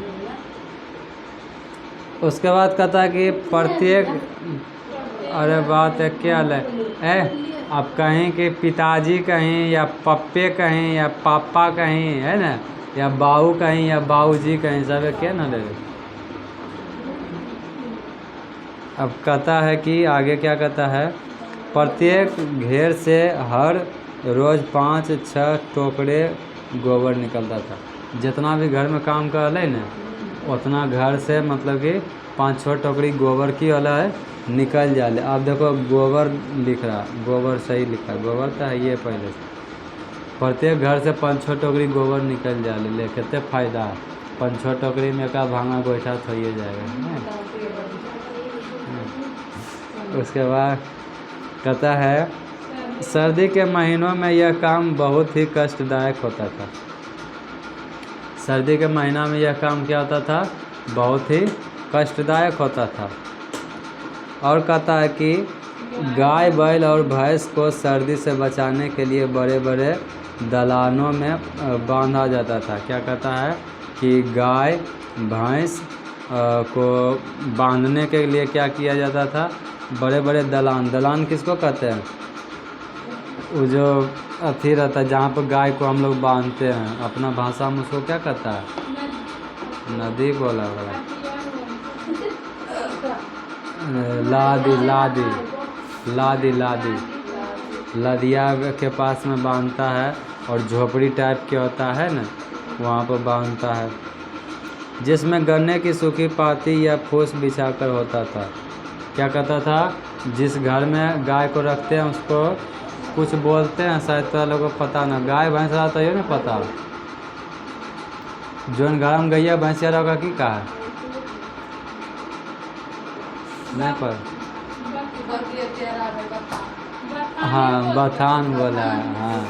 A: उसके बाद कहता है कि प्रत्येक, अरे बात है क्या है, अब कहीं कि पिताजी कहीं या पप्पे कहीं या पापा कहीं, है ना, या बाऊ कहीं या बाऊजी कहीं, सब क्या ना ले। अब कहता है कि आगे क्या कहता है, प्रत्येक घेर से हर रोज़ 5-6 टोकरे गोबर निकलता था। जितना भी घर में काम कर रहे ना, उतना घर से मतलब कि 5-6 टोकरी गोबर की वाला है निकल जाले। अब देखो गोबर लिख रहा, गोबर सही लिखा, गोबर तो है ये पहले से। प्रत्येक घर से 5-6 टोकरी गोबर निकल जाले, ले कितने फ़ायदा है। 5-6 टोकरी में का भांगा गोईठा तो ही जाएगा। उसके बाद कहता है सर्दी के महीनों में यह काम बहुत ही कष्टदायक होता था। सर्दी के महीना में यह काम क्या होता था, बहुत ही कष्टदायक होता था। और कहता है कि गाय बैल और भैंस को सर्दी से बचाने के लिए बड़े बड़े दलानों में बांधा जाता था। क्या कहता है कि गाय भैंस को बांधने के लिए क्या किया जाता था, बड़े बड़े दलान। दलान किसको कहते हैं, वो जो अथी रहता है जहाँ पर गाय को हम लोग बांधते हैं, अपना भाषा में उसको क्या कहता है, नदी बोला होगा, लादी लादी लादी लादी लदिया के पास में बांधता है, और झोपड़ी टाइप के होता है ना, वहाँ पर बांधता है, जिसमें गन्ने की सूखी पाती या फूस बिछाकर होता था। क्या कहता था, जिस घर में गाय को रखते हैं उसको कुछ बोलते हैं, शायद तो लोगों को पता ना, गाय भैंस रहा तो ये नहीं पता, जोन घर में गैया भैंसिया रहोगा की कहा नहीं पर, हाँ बथान बोला है। हाँ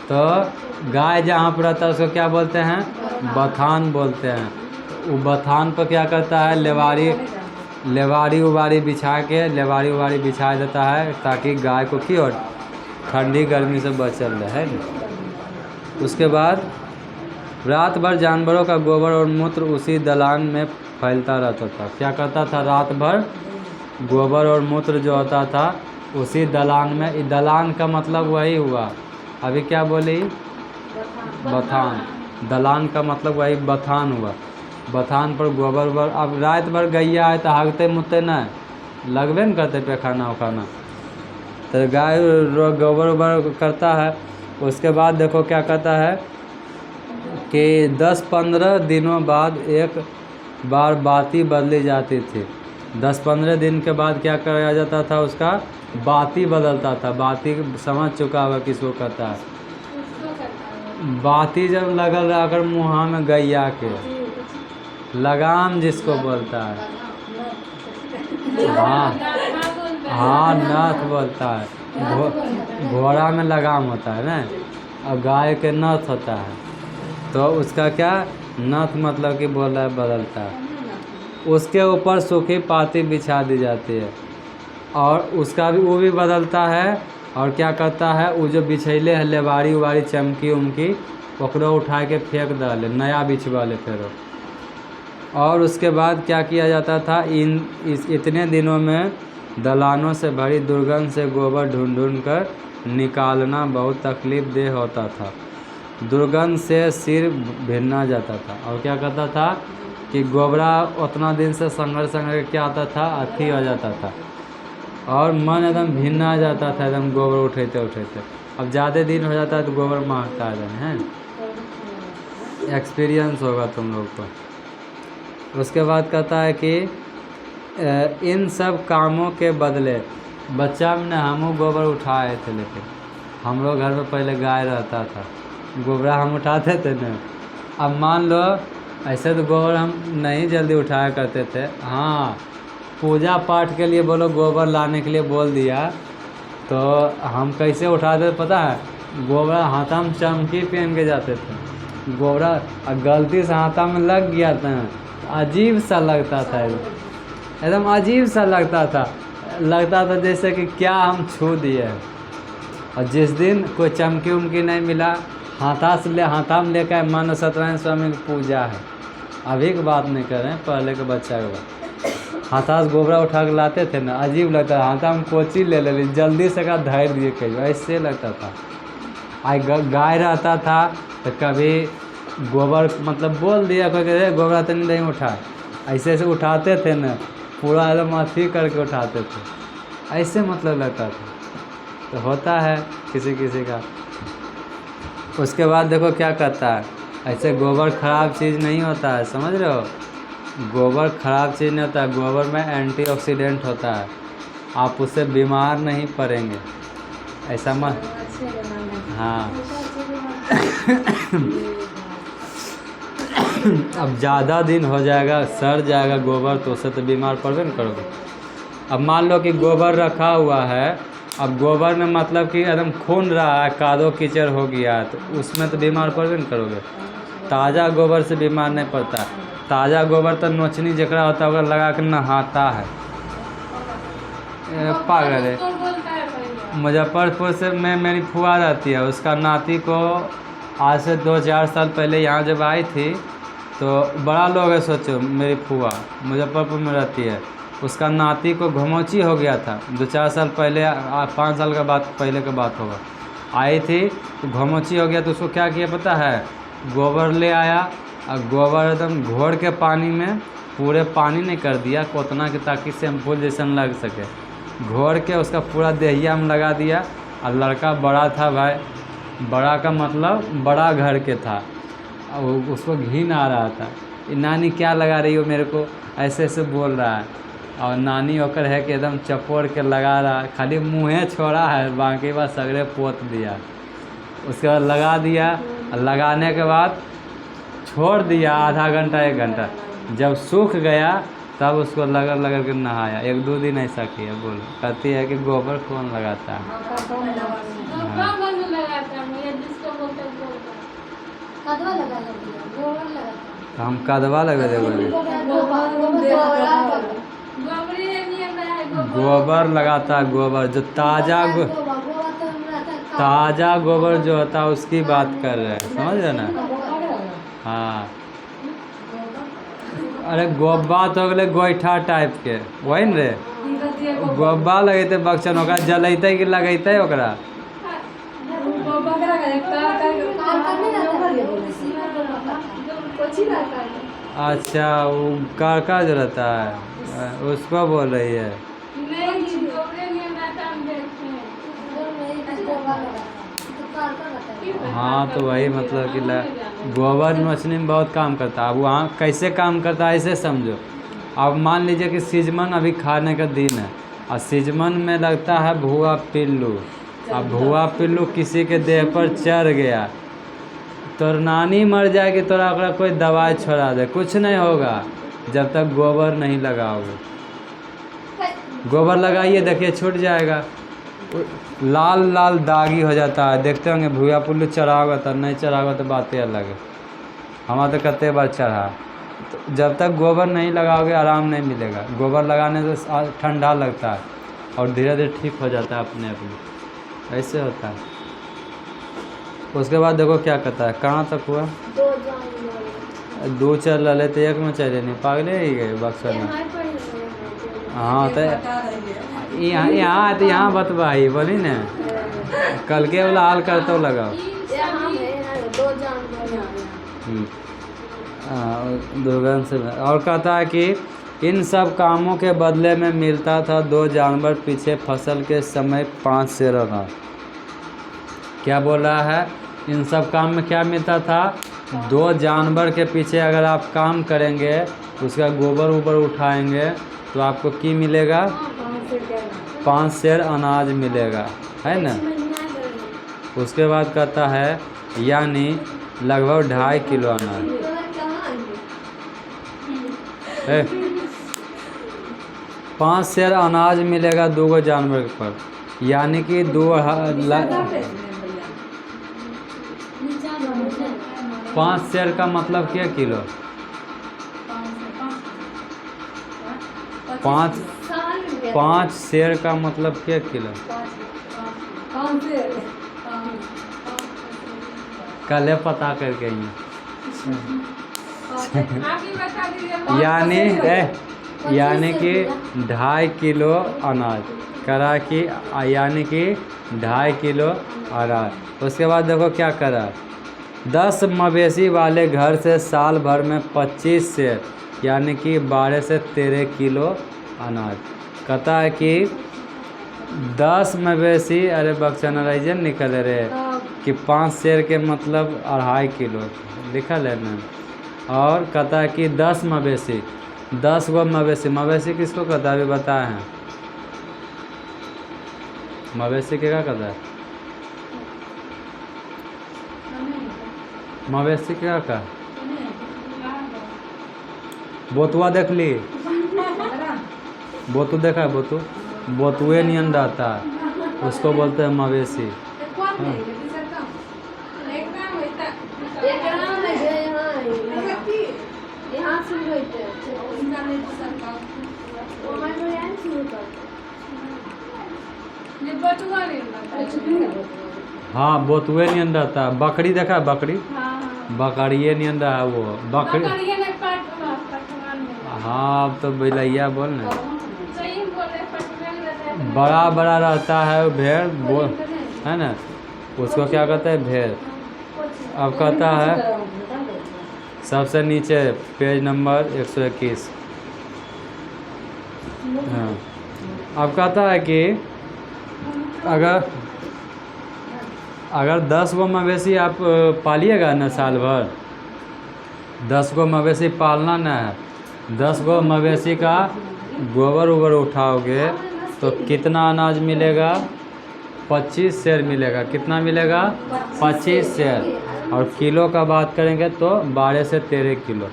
A: तो गाय जहाँ पर रहता है उसको क्या बोलते हैं, बथान बोलते हैं। वो बथान पर क्या करता है, लेवारी उबारी बिछा के लेवारी उबारी बिछा देता है, ताकि गाय को की और ठंडी गर्मी से बचल रहे। उसके बाद रात भर जानवरों का गोबर और मूत्र उसी दलान में फैलता रहता था। क्या करता था, रात भर गोबर और मूत्र जो होता था उसी दलान में, दलान का मतलब वही हुआ, अभी क्या बोली, बथान, दलान का मतलब वही बथान हुआ। बथान पर गोबर उबर, अब रात भर गैया है तो हागते मुँहते नहीं लगबे न करते पैखाना उखाना, तो गाय गोबर उबर करता है। उसके बाद देखो क्या कहता है कि 10-15 दिनों बाद एक बार बाती बदली जाती थी। 10-15 दिन के बाद क्या कराया जाता था, उसका बाती बदलता था। बाती समझ चुका होगा किसको कहता है, बाती जब लगल रहा अगर मुँह में गैया के, लगाम जिसको बोलता है, हाँ नथ बोलता है, घोड़ा में लगाम होता है ना, और गाय के नथ होता है, तो उसका क्या नथ मतलब कि बोल रहा है बदलता है। उसके ऊपर सूखी पाती बिछा दी जाती है, और उसका भी वो भी बदलता है। और क्या करता है, वो जो बिछैले है लेवारी उवारी चमकी उमकी, ओकरो उठा के फेंक डाले, नया बिछवा ले फेरो। और उसके बाद क्या किया जाता था, इतने दिनों में दलानों से भरी दुर्गंध से गोबर ढूंढ ढूंढ कर निकालना बहुत तकलीफ देह होता था। दुर्गंध से सिर भिन्ना जाता था। और क्या कहता था कि गोबरा उतना दिन से संघर्ष क्या आता था, अथी हो जाता था, और मन एकदम भिन्ना जाता था, एकदम गोबर उठेते उठेते। अब ज़्यादा दिन हो जाता है तो गोबर महकता है, एक्सपीरियंस होगा तुम लोग को। उसके बाद कहता है कि इन सब कामों के बदले बच्चा में हम गोबर उठाए थे, लेकिन हम लोग घर में पहले गाय रहता था, गोबरा हम उठाते थे ना। अब मान लो ऐसे तो गोबर हम नहीं जल्दी उठाया करते थे, हाँ पूजा पाठ के लिए बोलो गोबर लाने के लिए बोल दिया तो हम कैसे उठाते पता है, गोबरा हाथा में चमकी पहन के जाते थे, गोबरा गलती से हाथा में लग गया था, अजीब सा लगता था, एकदम अजीब सा लगता था जैसे कि क्या हम छू दिए। और जिस दिन कोई चमकी उमकी नहीं मिला, हाथा में लेकर मानो सत्यनारायण स्वामी की पूजा है, अभी की बात नहीं कर रहे हैं, पहले के बच्चा के बात, हाथा से गोबरा उठा के लाते थे ना, अजीब लगता था, हाथा में कोची ले ले जल्दी से का धैर्य दिए कहीं, ऐसे लगता था। आई गाय रहता था तो कभी गोबर मतलब बोल दिया कोई गोबरा तो नहीं उठा, ऐसे ऐसे उठाते थे ना, पूरा एकदम अथी करके उठाते थे, ऐसे मतलब लगता था। तो होता है किसी किसी का। उसके बाद देखो क्या कहता है, ऐसे गोबर ख़राब चीज़ नहीं होता है, समझ रहे हो, गोबर ख़राब चीज़ नहीं होता है, गोबर में एंटीऑक्सीडेंट होता है, आप उससे बीमार नहीं पड़ेंगे, ऐसा मत, हाँ अब ज़्यादा दिन हो जाएगा, सड़ जाएगा गोबर, तो उससे तो बीमार पड़बे न करोगे। अब मान लो कि गोबर रखा हुआ है, अब गोबर में मतलब कि एकदम खून रहा है, कादो कीचड़ हो गया, तो उसमें तो बीमार पड़बे न करोगे। ताज़ा गोबर से बीमार नहीं पड़ता, ताज़ा गोबर तो नोचनी जकरा होता है लगा कर नहाता है, पागल है। मुजफ्फरपुर से मैं मेरी फुआ रहती है, उसका नाती को आज से 2-4 साल पहले यहाँ जब आई थी तो बड़ा लोग है, सोचो मेरी फुआ मुजफ्फरपुर में रहती है, उसका नाती को घुमौची हो गया था 2-4 साल पहले, 5 साल का बात पहले का बात होगा। आई थी तो घुमौची हो गया तो उसको क्या किया पता है, गोबर ले आया और गोबर एकदम घोर के पानी में, पूरे पानी नहीं कर दिया उतना कि ताकि शैम्पू जैसन लग सके, घोर के उसका पूरा देहिया में लगा दिया। और लड़का बड़ा था भाई, बड़ा का मतलब बड़ा घर के था, और उसको घिन आ रहा था, नानी क्या लगा रही हो मेरे को, ऐसे ऐसे बोल रहा है। और नानी होकर है कि एकदम चपोड़ के लगा रहा, खाली मुँहे छोड़ा है, बाकी बात सगरे पोत दिया। उसके बाद लगा दिया, लगाने के बाद छोड़ दिया आधा घंटा 1 घंटा, जब सूख गया तब उसको लगड़ के नहाया। 1-2 दिन ऐसा किया। बोलो, कहती है कि गोबर कौन लगाता है? हम कदवा लगा देंगे, गोबर लगाता है, गोबर जो ताज़ा गोबर जो होता है उसकी बात कर रहे हैं, समझ रहे ना? हाँ, अरे गोब्बा तो गए गोईठा टाइप के, वही न रे, गोब्बा लगेते बक्सन, ओकरा जलैते कि लगैते ओकरा? अच्छा, वो कारका जो रहता है उसको बोल रही है। हाँ तो वही मतलब कि गोबर नोचने में बहुत काम करता है। अब वहाँ कैसे काम करता है ऐसे समझो। अब मान लीजिए कि सीजमन अभी खाने का दिन है और सीजमन में लगता है भुआ पिल्लू। अब भुआ पिल्लू किसी के देह पर चढ़ गया तो नानी मर जाएगी, तोरा ओकरा कोई दवाई छोड़ा दे, कुछ नहीं होगा जब तक गोबर नहीं लगाओगे। गोबर लगाइए, देखिए छूट जाएगा। लाल लाल दागी हो जाता है, देखते होंगे भूया पुल्लू चढ़ा होगा तो, नहीं चढ़ा होगा तो बातें अलग है। हमारा तो कते बार चढ़ा। तो जब तक गोबर नहीं लगाओगे आराम नहीं मिलेगा। गोबर लगाने से ठंडा लगता है और धीरे धीरे ठीक हो जाता है अपने अपने, ऐसे होता है। उसके बाद देखो क्या कहता है, कहाँ तक हुआ? 2 चल रहे थे, 1 में चले नहीं, पागले ही गए बक्सर में। हाँ तो यहाँ बतवाई बोली न, कल के वाला हाल करते हो लगाओ। दुर्गंध से। और कहता है कि इन सब कामों के बदले में मिलता था 2 जानवर पीछे फसल के समय 5 शेर अनाज। क्या बोल रहा है? इन सब काम में क्या मिलता था? 2 जानवर के पीछे अगर आप काम करेंगे, उसका गोबर ऊबर उठाएंगे तो आपको की मिलेगा? 5 शेर अनाज मिलेगा, है ना? उसके बाद कहता है यानी लगभग 2.5 किलो अनाज। 5 शेर अनाज मिलेगा 2 जानवर पर, यानी कि 5 शेर का मतलब क्या किलो? 5 शेर का मतलब क्या किलो? कल पता करके यानी कि 2.5 किलो अनाज करा कि, यानी कि 2.5 किलो अनाज। उसके बाद देखो क्या करा, 10 मवेशी वाले घर से साल भर में 25 शेर यानी कि 12 से 13 किलो अनाज। कहता है कि 10 मवेशी, अरे बक्सनराइजन निकल रहे कि 5 शेर के मतलब 2.5 किलो लिखल है ना। और कहता है कि 10 मवेशी, 10 गो मवेशी। मवेशी किसको कहता है अभी बताए हैं? मवेशी क्या कहता है? मवेशी क्या का? बोतुआ देख ली? बोतू देखा है? बोतू बोतुए नियन रहता है, उसको बोलते हैं मवेशी। हाँ बोतुए नियन रहता है। बकरी देखा है? बकरी बकरिए नियन रहा है वो बकरी। हाँ अब तो बिलैया बोल ना। बड़ा बड़ा रहता है वो भेड़ वो है ना, उसको क्या कहते हैं? भेड़। अब कहता है सबसे नीचे पेज नंबर 121। हाँ अब कहता है कि अगर 10 गो मवेशी आप पालिएगा ना साल भर, 10 गो मवेशी पालना ना है, 10 गो मवेशी का गोबर उबर उठाओगे तो कितना अनाज मिलेगा? 25 सेर मिलेगा। कितना मिलेगा? 25 सेर। और किलो का बात करेंगे तो 12 से 13 किलो।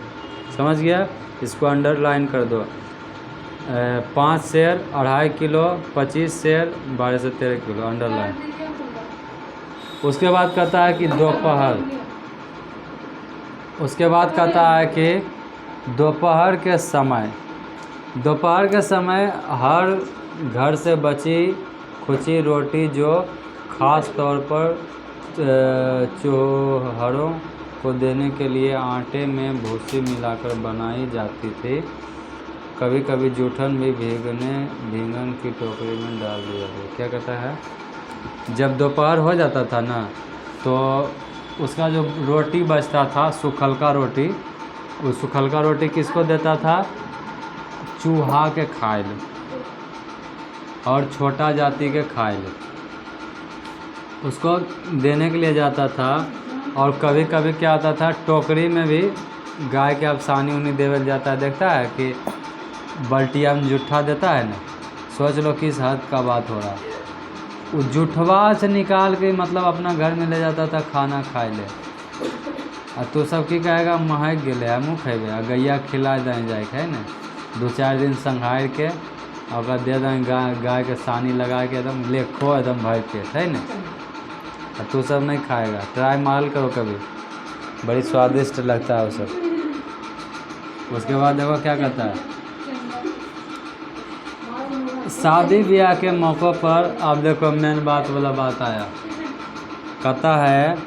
A: समझ गया? इसको अंडरलाइन कर दो। 5 सेर 2.5 किलो, 25 सेर 12 से 13 किलो अंडरलाइन। उसके बाद कहता है कि दोपहर, उसके बाद कहता है कि दोपहर के समय हर घर से बची खुची रोटी जो खास तौर पर चूहों को देने के लिए आटे में भूसी मिलाकर बनाई जाती थी, कभी कभी जूठन भी भीगन की टोकरी में डाल दिया गया। क्या कहता है? जब दोपहर हो जाता था ना तो उसका जो रोटी बचता था सुखलका रोटी, उस सुखलका रोटी किसको देता था? चूहा के खाए ले और छोटा जाति के खाए ले, उसको देने के लिए जाता था। और कभी कभी क्या होता था, टोकरी में भी गाय के अब सानी उनी देवल जाता है। देखता है कि बल्टिया में जूठा देता है ना, सोच लो किस हद का बात हो रहा है। उस जूठवा से निकाल के मतलब अपना घर में ले जाता था खाना खाए ले। और तू सब की कहेगा महक गए हमू खेबे आ गैया खिला दें जाए है ना, 2-4 दिन संघार के और दे दें गाय के सानी लगा के एकदम ले खो एकदम भर के है ना। और तू सब नहीं खाएगा, ट्राई मारल करो कभी, बड़ी स्वादिष्ट लगता है वो सब। उसके बाद देखो क्या कहता है, शादी ब्याह के मौक़ों पर अब देखो मेन बात वाला बात आया। कहता है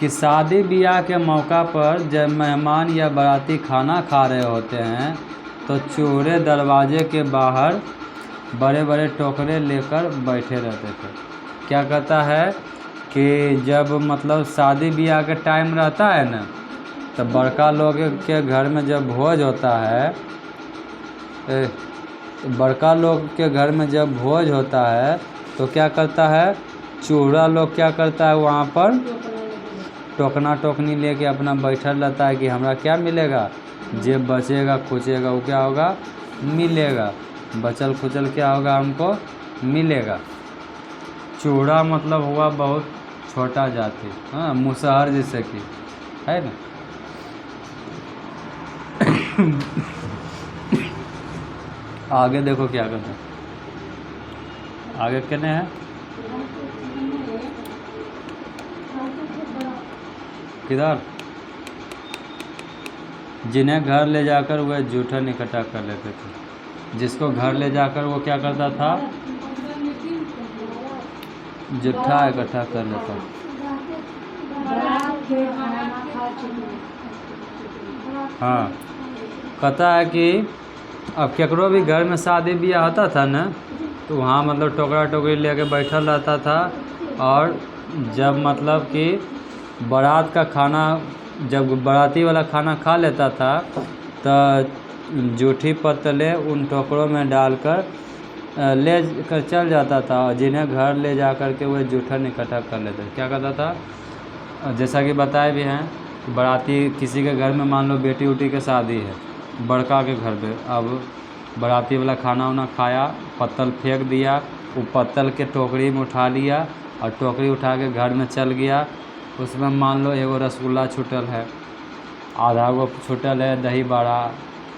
A: कि शादी ब्याह के मौका पर जब मेहमान या बाराती खाना खा रहे होते हैं तो चूल्हे दरवाजे के बाहर बड़े बड़े टोकरे लेकर बैठे रहते थे। क्या कहता है कि जब मतलब शादी ब्याह के टाइम रहता है ना, तो बड़का लोग के घर में जब भोज होता है, बड़का लोग के घर में जब भोज होता है तो क्या करता है, चूड़ा लोग क्या करता है वहाँ पर टोकना टोकनी लेके अपना बैठल रहता है कि हमरा क्या मिलेगा, जे बचेगा खुचेगा वो क्या होगा, मिलेगा, बचल खुचल क्या होगा, हमको मिलेगा। चूड़ा मतलब हुआ बहुत छोटा जाति, हाँ मुसहर जैसे कि है ना। आगे देखो क्या कहते हैं, आगे कहने हैं किधर, जिन्हें घर ले जाकर वह जूठन इकट्ठा कर लेते थे। जिसको घर ले जाकर वो क्या करता था, जूठा इकट्ठा कर लेता। हाँ कहता है कि अब केकरो भी घर में शादी ब्याह होता था ना, तो वहाँ मतलब टोकरा टोकरी लेके बैठल रहता था। और जब मतलब कि बारात का खाना, जब बाराती वाला खाना खा लेता था तो जूठी पत्तले उन टोकरों में डालकर ले कर चल जाता था, और जिन्हें घर ले जा कर के वह जूठन इकट्ठा कर लेते। क्या कहता था, जैसा कि बताए भी हैं, बाराती किसी के घर में मान लो बेटी उटी के शादी है, बड़का के घर पे, अब बाराती वाला खाना वाना खाया, पत्तल फेंक दिया, वो पत्तल के टोकरी में उठा लिया और टोकरी उठा के घर में चल गया। उसमें मान लो एगो रसगुल्ला छूटल है, आधा गो छूटल है दही बड़ा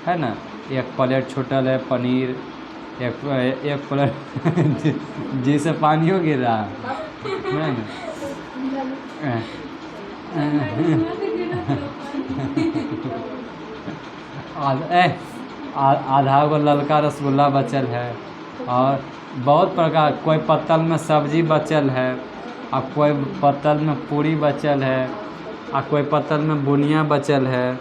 A: है ना, एक प्लेट छूटल है पनीर, एक प्लेट जी से पानियों गिर रहा है आधा गो ललका रसगुल्ला बचल है, और बहुत प्रकार, कोई पत्तल में सब्जी बचल है, अब कोई पत्तल में पूरी बचल है, और कोई पत्तल में बुनिया बचल है।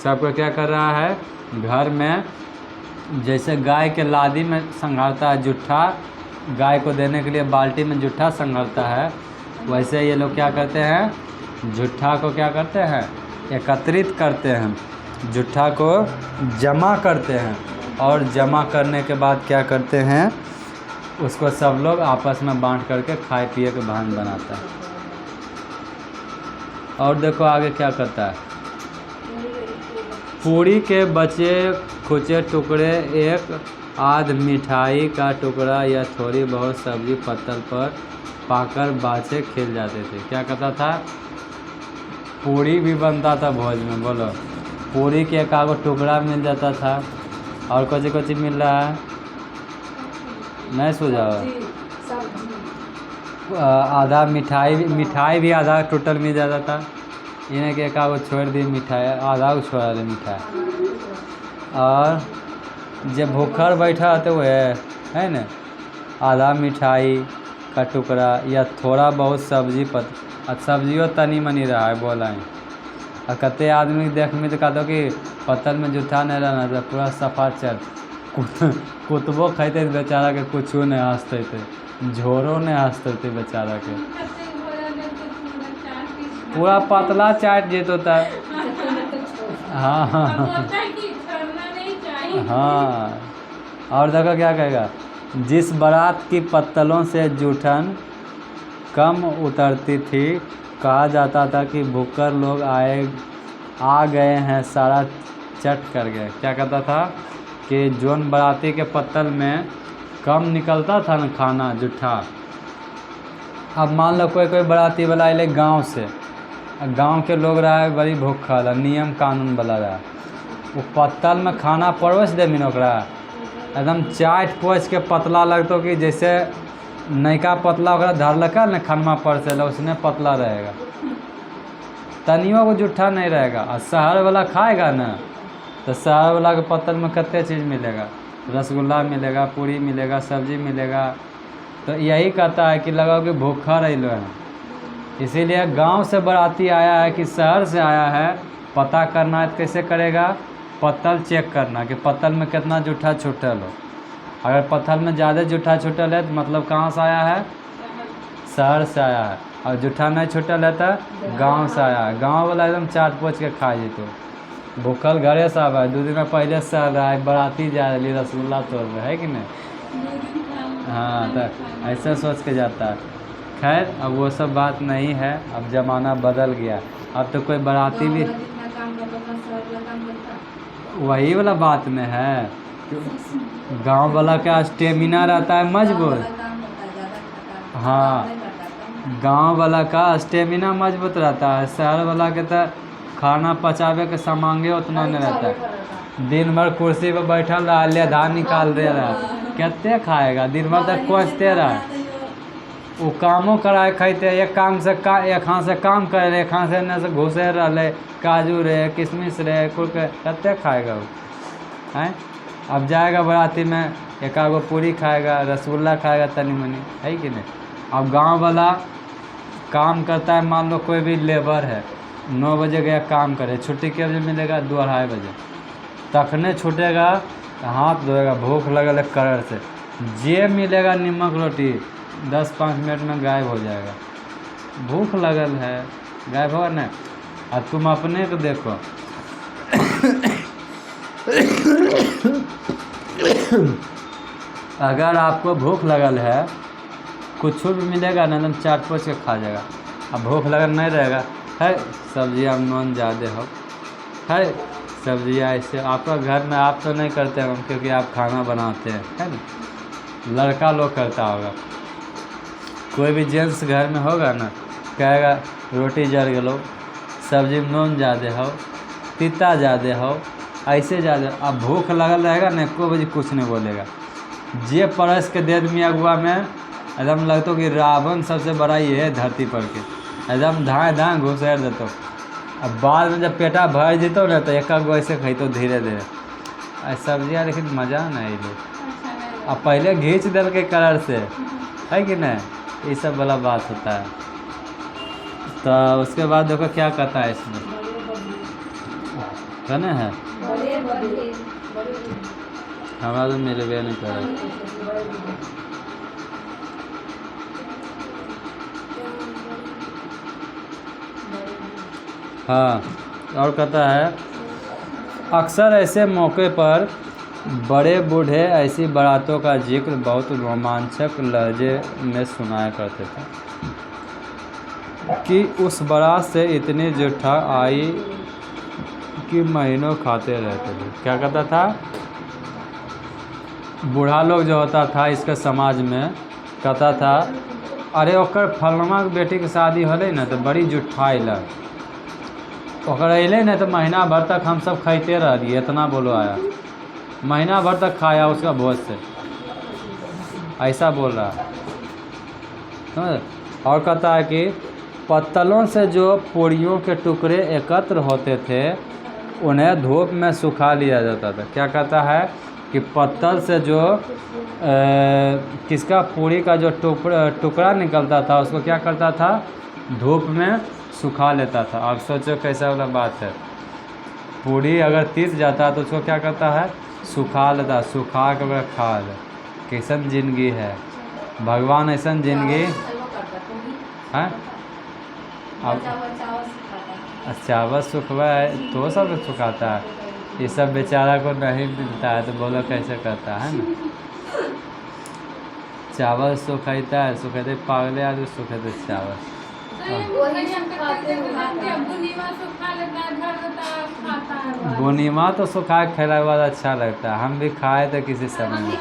A: सबको क्या कर रहा है, घर में जैसे गाय के लादी में संघारता है जुट्ठा, गाय को देने के लिए बाल्टी में जुट्ठा संघारता है, वैसे ये लोग क्या करते हैं, जुट्ठा को क्या करते हैं, एकत्रित करते हैं, जुट्ठा को जमा करते हैं, और जमा करने के बाद क्या करते हैं, उसको सब लोग आपस में बांट करके खाए पिए के बहाने बनाता है। और देखो आगे क्या करता है, पूरी के बचे खुचे टुकड़े, एक आध मिठाई का टुकड़ा या थोड़ी बहुत सब्जी पत्तल पर पाकर बाचे खिल जाते थे। क्या कहता था, पूरी भी बनता था भोज में, बोलो, पूरी के एक आगो टुकड़ा मिल जाता था, और कुछ मिल रहा है, नहीं सुझाव, आधा मिठाई भी आधा टोटल मिल जाता था, इन्हें के एक आगो छोड़ दी मिठाई, आधा को छोड़ा दे मिठाई। और जब भूखर बैठा तो वह है ना, आधा मिठाई का टुकड़ा या थोड़ा बहुत सब्जी सब्जियों तनी मनी रहा है बोला है। और कते आदमी देख में तो कहते कि पत्तल में जूठा नहीं रहना था, पूरा सफा चल कुतबो खैते बेचारा के कुछ नहीं हंसते थे, झोरो नहीं हंसते थे बेचारा के, पूरा पतला चाट जेतो था। हाँ हाँ हाँ। और देखो क्या कहेगा, जिस बारात की पत्तलों से जूठन कम उतरती थी, कहा जाता था कि भूखर लोग आ गए हैं, सारा चट कर गए। क्या कहता था कि जोन बाराती के पत्तल में कम निकलता था ना खाना जूठा, अब मान लो कोई बाराती वाला अले गांव से, गांव के लोग रहा है बड़ी भूखल, नियम कानून वाला रहा, वो पत्तल में खाना परोस दे मिन ओकरा एकदम चाट पोछ के पतला लगता कि जैसे नयका पतला ओकरा धरलका ना खानमा पर से उसने पतला रहेगा, तनियों को जूठा नहीं रहेगा। और शहर वाला खाएगा ना तो शहर वाला के पत्तल में कितने चीज़ मिलेगा, रसगुल्ला मिलेगा, पूरी मिलेगा, सब्जी मिलेगा, तो यही कहता है कि लगाओ कि भूखा रह लो है। इसीलिए गांव से बाराती आया है कि शहर से आया है, पता करना है तो कैसे करेगा, पत्तल चेक करना कि पत्तल में कितना जूठा छूटल हो। अगर पत्तल में ज़्यादा जूठा छूटल है तो मतलब कहाँ से आया है, शहर से आया है, और जूठा नहीं छूटल है तो गांव से आया है। गांव वाला एकदम चाट पोछ के खा जेतो, भूखल घरे से आवा है, 2 दिन में पहले से आ रहा है, बाराती जा रही रसगुल्ला तोड़ रहा है कि नहीं। हाँ, तो ऐसे सोच के जाता है। खैर अब वो सब बात नहीं है, अब ज़माना बदल गया, अब तो कोई बाराती भी वही वाला बात में है, गांव वाला का स्टेमिना रहता है मजबूत। हाँ, गांव वाला का स्टेमिना मजबूत रहता है, शहर वाला के तो खाना पचावे के सामांगे उतना नहीं रहता है। दिन भर कुर्सी पर बैठल रहा, लेधा निकाल दे रहा, कितने खाएगा, दिन भर तक कोचते रहा, वो कामों कराए खाते, एक हाथ से काम करे रहे, एक हाथ से न से घुसे रहे, काजू रहे, किशमिश रहे, कुरकुरे, कितने खाएगा वो हैं। अब जाएगा बाराती में एक आगो पूरी खाएगा, रसगुल्ला खाएगा तनी मनी, है कि नहीं। अब गांव वाला काम करता है, मान लो कोई भी लेबर है, 9 बजे गया काम करे, छुट्टी के बजे मिलेगा, 2-2:30 बजे तखने छूटेगा, हाथ धोएगा, भूख लगल है करर से, जे मिलेगा नमक रोटी 10-5 मिनट में गायब हो जाएगा, भूख लगल है, गायब होगा ना। अब तुम अपने को देखो अगर आपको भूख लगल है, कुछ भी मिलेगा ना एकदम चाट पोछ के खा जाएगा। अब भूख लगल नहीं रहेगा, है सब्जियाँ नॉन ज़्यादा हो, है सब्जियाँ ऐसे आपका घर में आप तो नहीं करते हम, क्योंकि आप खाना बनाते हैं, है ना, लड़का लोग करता होगा। कोई भी जेंट्स घर में होगा ना, कहेगा रोटी जल गलो, सब्जी में नून ज़्यादा हो, तीता ज़्यादा हो, ऐसे ज़्यादा। अब भूख लगल रहेगा ना, 1 बजे कुछ नहीं बोलेगा, जे परस के दे दमी अगुआ में एकदम लगता कि रावण सबसे बड़ा ये है धरती पर के, एकदम धाए घुसेर देते। अब बाद में जब पेटा भर जेतो ना तो एक गो ऐसे खैतो धीरे धीरे। सब्जियाँ लेकिन मज़ा नहीं लो, अब पहले घींच दिल के कलर से, है कि नहीं, ये सब वाला बात होता है। तो उसके बाद देखो क्या कहता है इसमें, कहने है हमारा तो मिलवे नहीं करे। हाँ, और कहता है अक्सर ऐसे मौके पर बड़े बूढ़े ऐसी बारातों का जिक्र बहुत रोमांचक लहजे में सुनाया करते थे कि उस बारात से इतनी जुठा आई कि महीनों खाते रहते थे। क्या कहता था, बूढ़ा लोग जो होता था इसके समाज में, कहता था अरे ओकर फलनमा के बेटी के शादी होले ना तो बड़ी जुठा अल, ओकर अइले ना तो महीना भर तक हम सब खाते रहिए, इतना बोलो आया, महीना भर तक खाया उसका भोज से, ऐसा बोल रहा है। और कहता है कि पत्तलों से जो पूड़ियों के टुकड़े एकत्र होते थे उन्हें धूप में सुखा लिया जाता था। क्या कहता है कि पत्तल से जो किसका पूड़ी का जो टुकड़ा निकलता था उसको क्या करता था, धूप में सुखा लेता था। आप सोचो कैसा वाला बात है, पूड़ी अगर तीस जाता है तो उसको क्या करता है, सुखा लेता, सुखा के ओकरा खा ले। कैसन जिंदगी है, भगवान ऐसा जिंदगी है। अब चावल सुखवा है तो सब सुखाता है, ये सब बेचारा को नहीं मिलता है तो बोलो कैसे करता है ना। चावल सुखाता है, सुखाते पागले आदमी सुखाते चावल। बुनीमा तो सुखा के खेला के बाद अच्छा लगता है, हम भी खाए थे किसी समय में।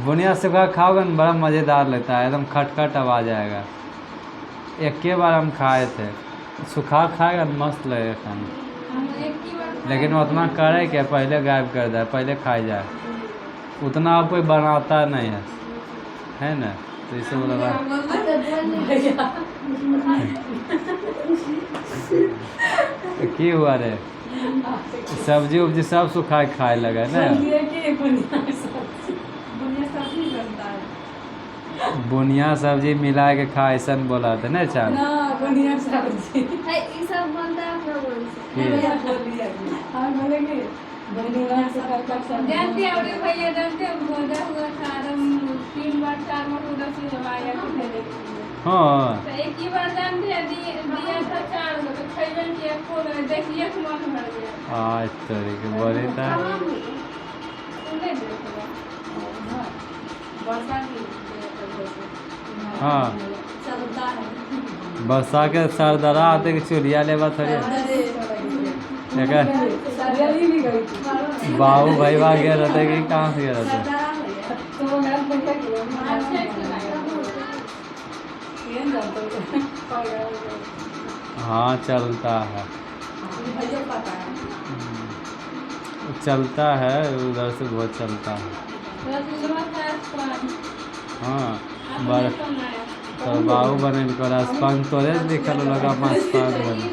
A: बुनिया सुखा खाओगे ना बड़ा मज़ेदार लगता है, एकदम खटखट आवाज़ आएगा। एक के बार हम खाए थे, सुखा खाएगा मस्त लगेगा खाने, लेकिन उतना करे क्या, पहले गायब कर दे, पहले खाई जाए, उतना आप कोई बनाता नहीं है ना। तो इसे बोला की हुआ रे, सब्जी उब्जी सब सुखा के खाए लगा ना। बुनिया सब्जी मिला के खा ऐसा बोला था ना चाल। हाँ आज तरीके बोले था। हाँ बरसा के सरदरा आते कि चुलिया लेवा थोड़ी बाबू भाई वहाँ गया रहते कि कहाँ से गया रहते। हाँ चलता है, चलता है उधर से बहुत चलता है। हाँ तो बाबू बने राजपान तोरे दिखल लगा राजपान बने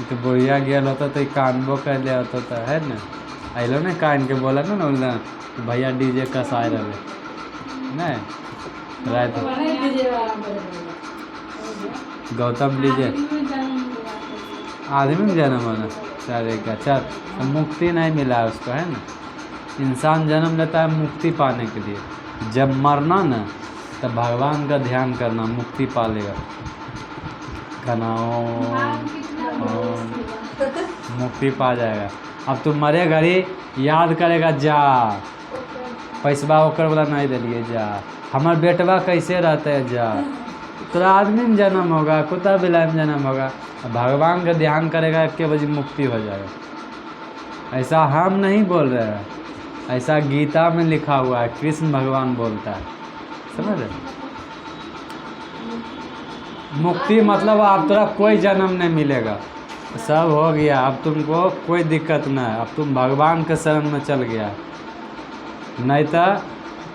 A: तो बुढ़िया गया होता तो कानबो कर लिया होता तो है ना, अलो ना कान के बोला ना ना भैया डीजे कसाए रहे नहीं रात गौतम डीजे आदमी में जन्म होना सारे का चल, मुक्ति नहीं मिला उसको है ना। इंसान जन्म लेता है मुक्ति पाने के लिए, जब मरना ना तब भगवान का ध्यान करना, मुक्ति पा लेगा। मुक्ति पा जाएगा। अब तुम मरे घड़ी याद करेगा जा पैसबा ओकर वाला नहीं दिलिए जा, हमार बेटवा कैसे रहते है जा, तोरा आदमी में जन्म होगा, कुत्ता बिलाई में जन्म होगा, भगवान का ध्यान करेगा 1 बजे मुक्ति हो जाएगा। ऐसा हम नहीं बोल रहे हैं, ऐसा गीता में लिखा हुआ है, कृष्ण भगवान बोलता है, समझ रहे। मुक्ति मतलब अब तोरा कोई जन्म नहीं मिलेगा, सब हो गया, अब तुमको कोई दिक्कत नहीं है, अब तुम भगवान के शरण में चल गया। नहीं तो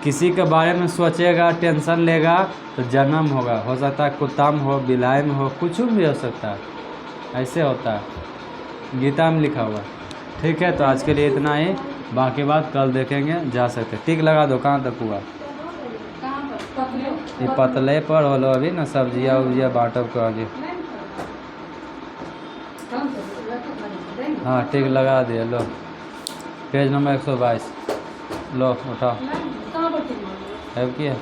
A: किसी के बारे में सोचेगा, टेंशन लेगा तो जन्म होगा, हो सकता है कुत्ता में हो, बिलाई में हो, कुछ भी हो सकता है, ऐसे होता है। गीता में लिखा हुआ है। ठीक है, तो आज के लिए इतना ही, बाकी बात कल देखेंगे, जा सकते। टिक लगा दो, कहाँ तक हुआ? ये पतले पर होलो अभी ना, सब्जिया उब्जिया बांटब को आगे। हाँ टिक लगा दिए, लो पेज नंबर 122, लो उठाओ। है की है?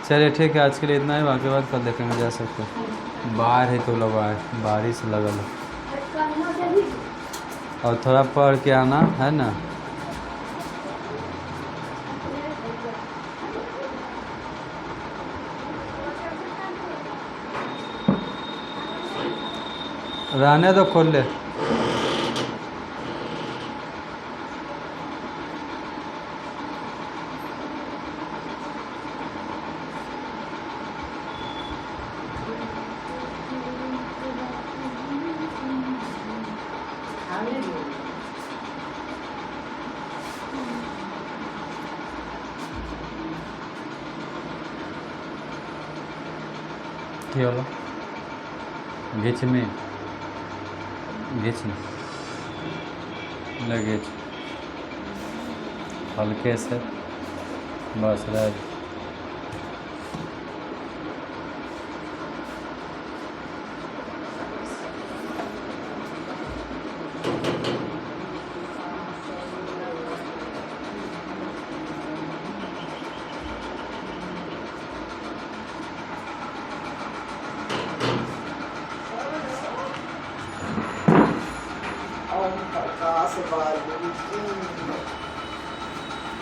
A: चलिए ठीक है, आज के लिए इतना ही, बाकी बात कल देखेंगे, जा सकते। बाहर है तो लगा है, बारिश लगल है, और थोड़ा पढ़ के आना है ना। रहने दो, खोल ले। কি হলো? গেছি लगेज हल्के से बस रह।
B: प्रकाश बाल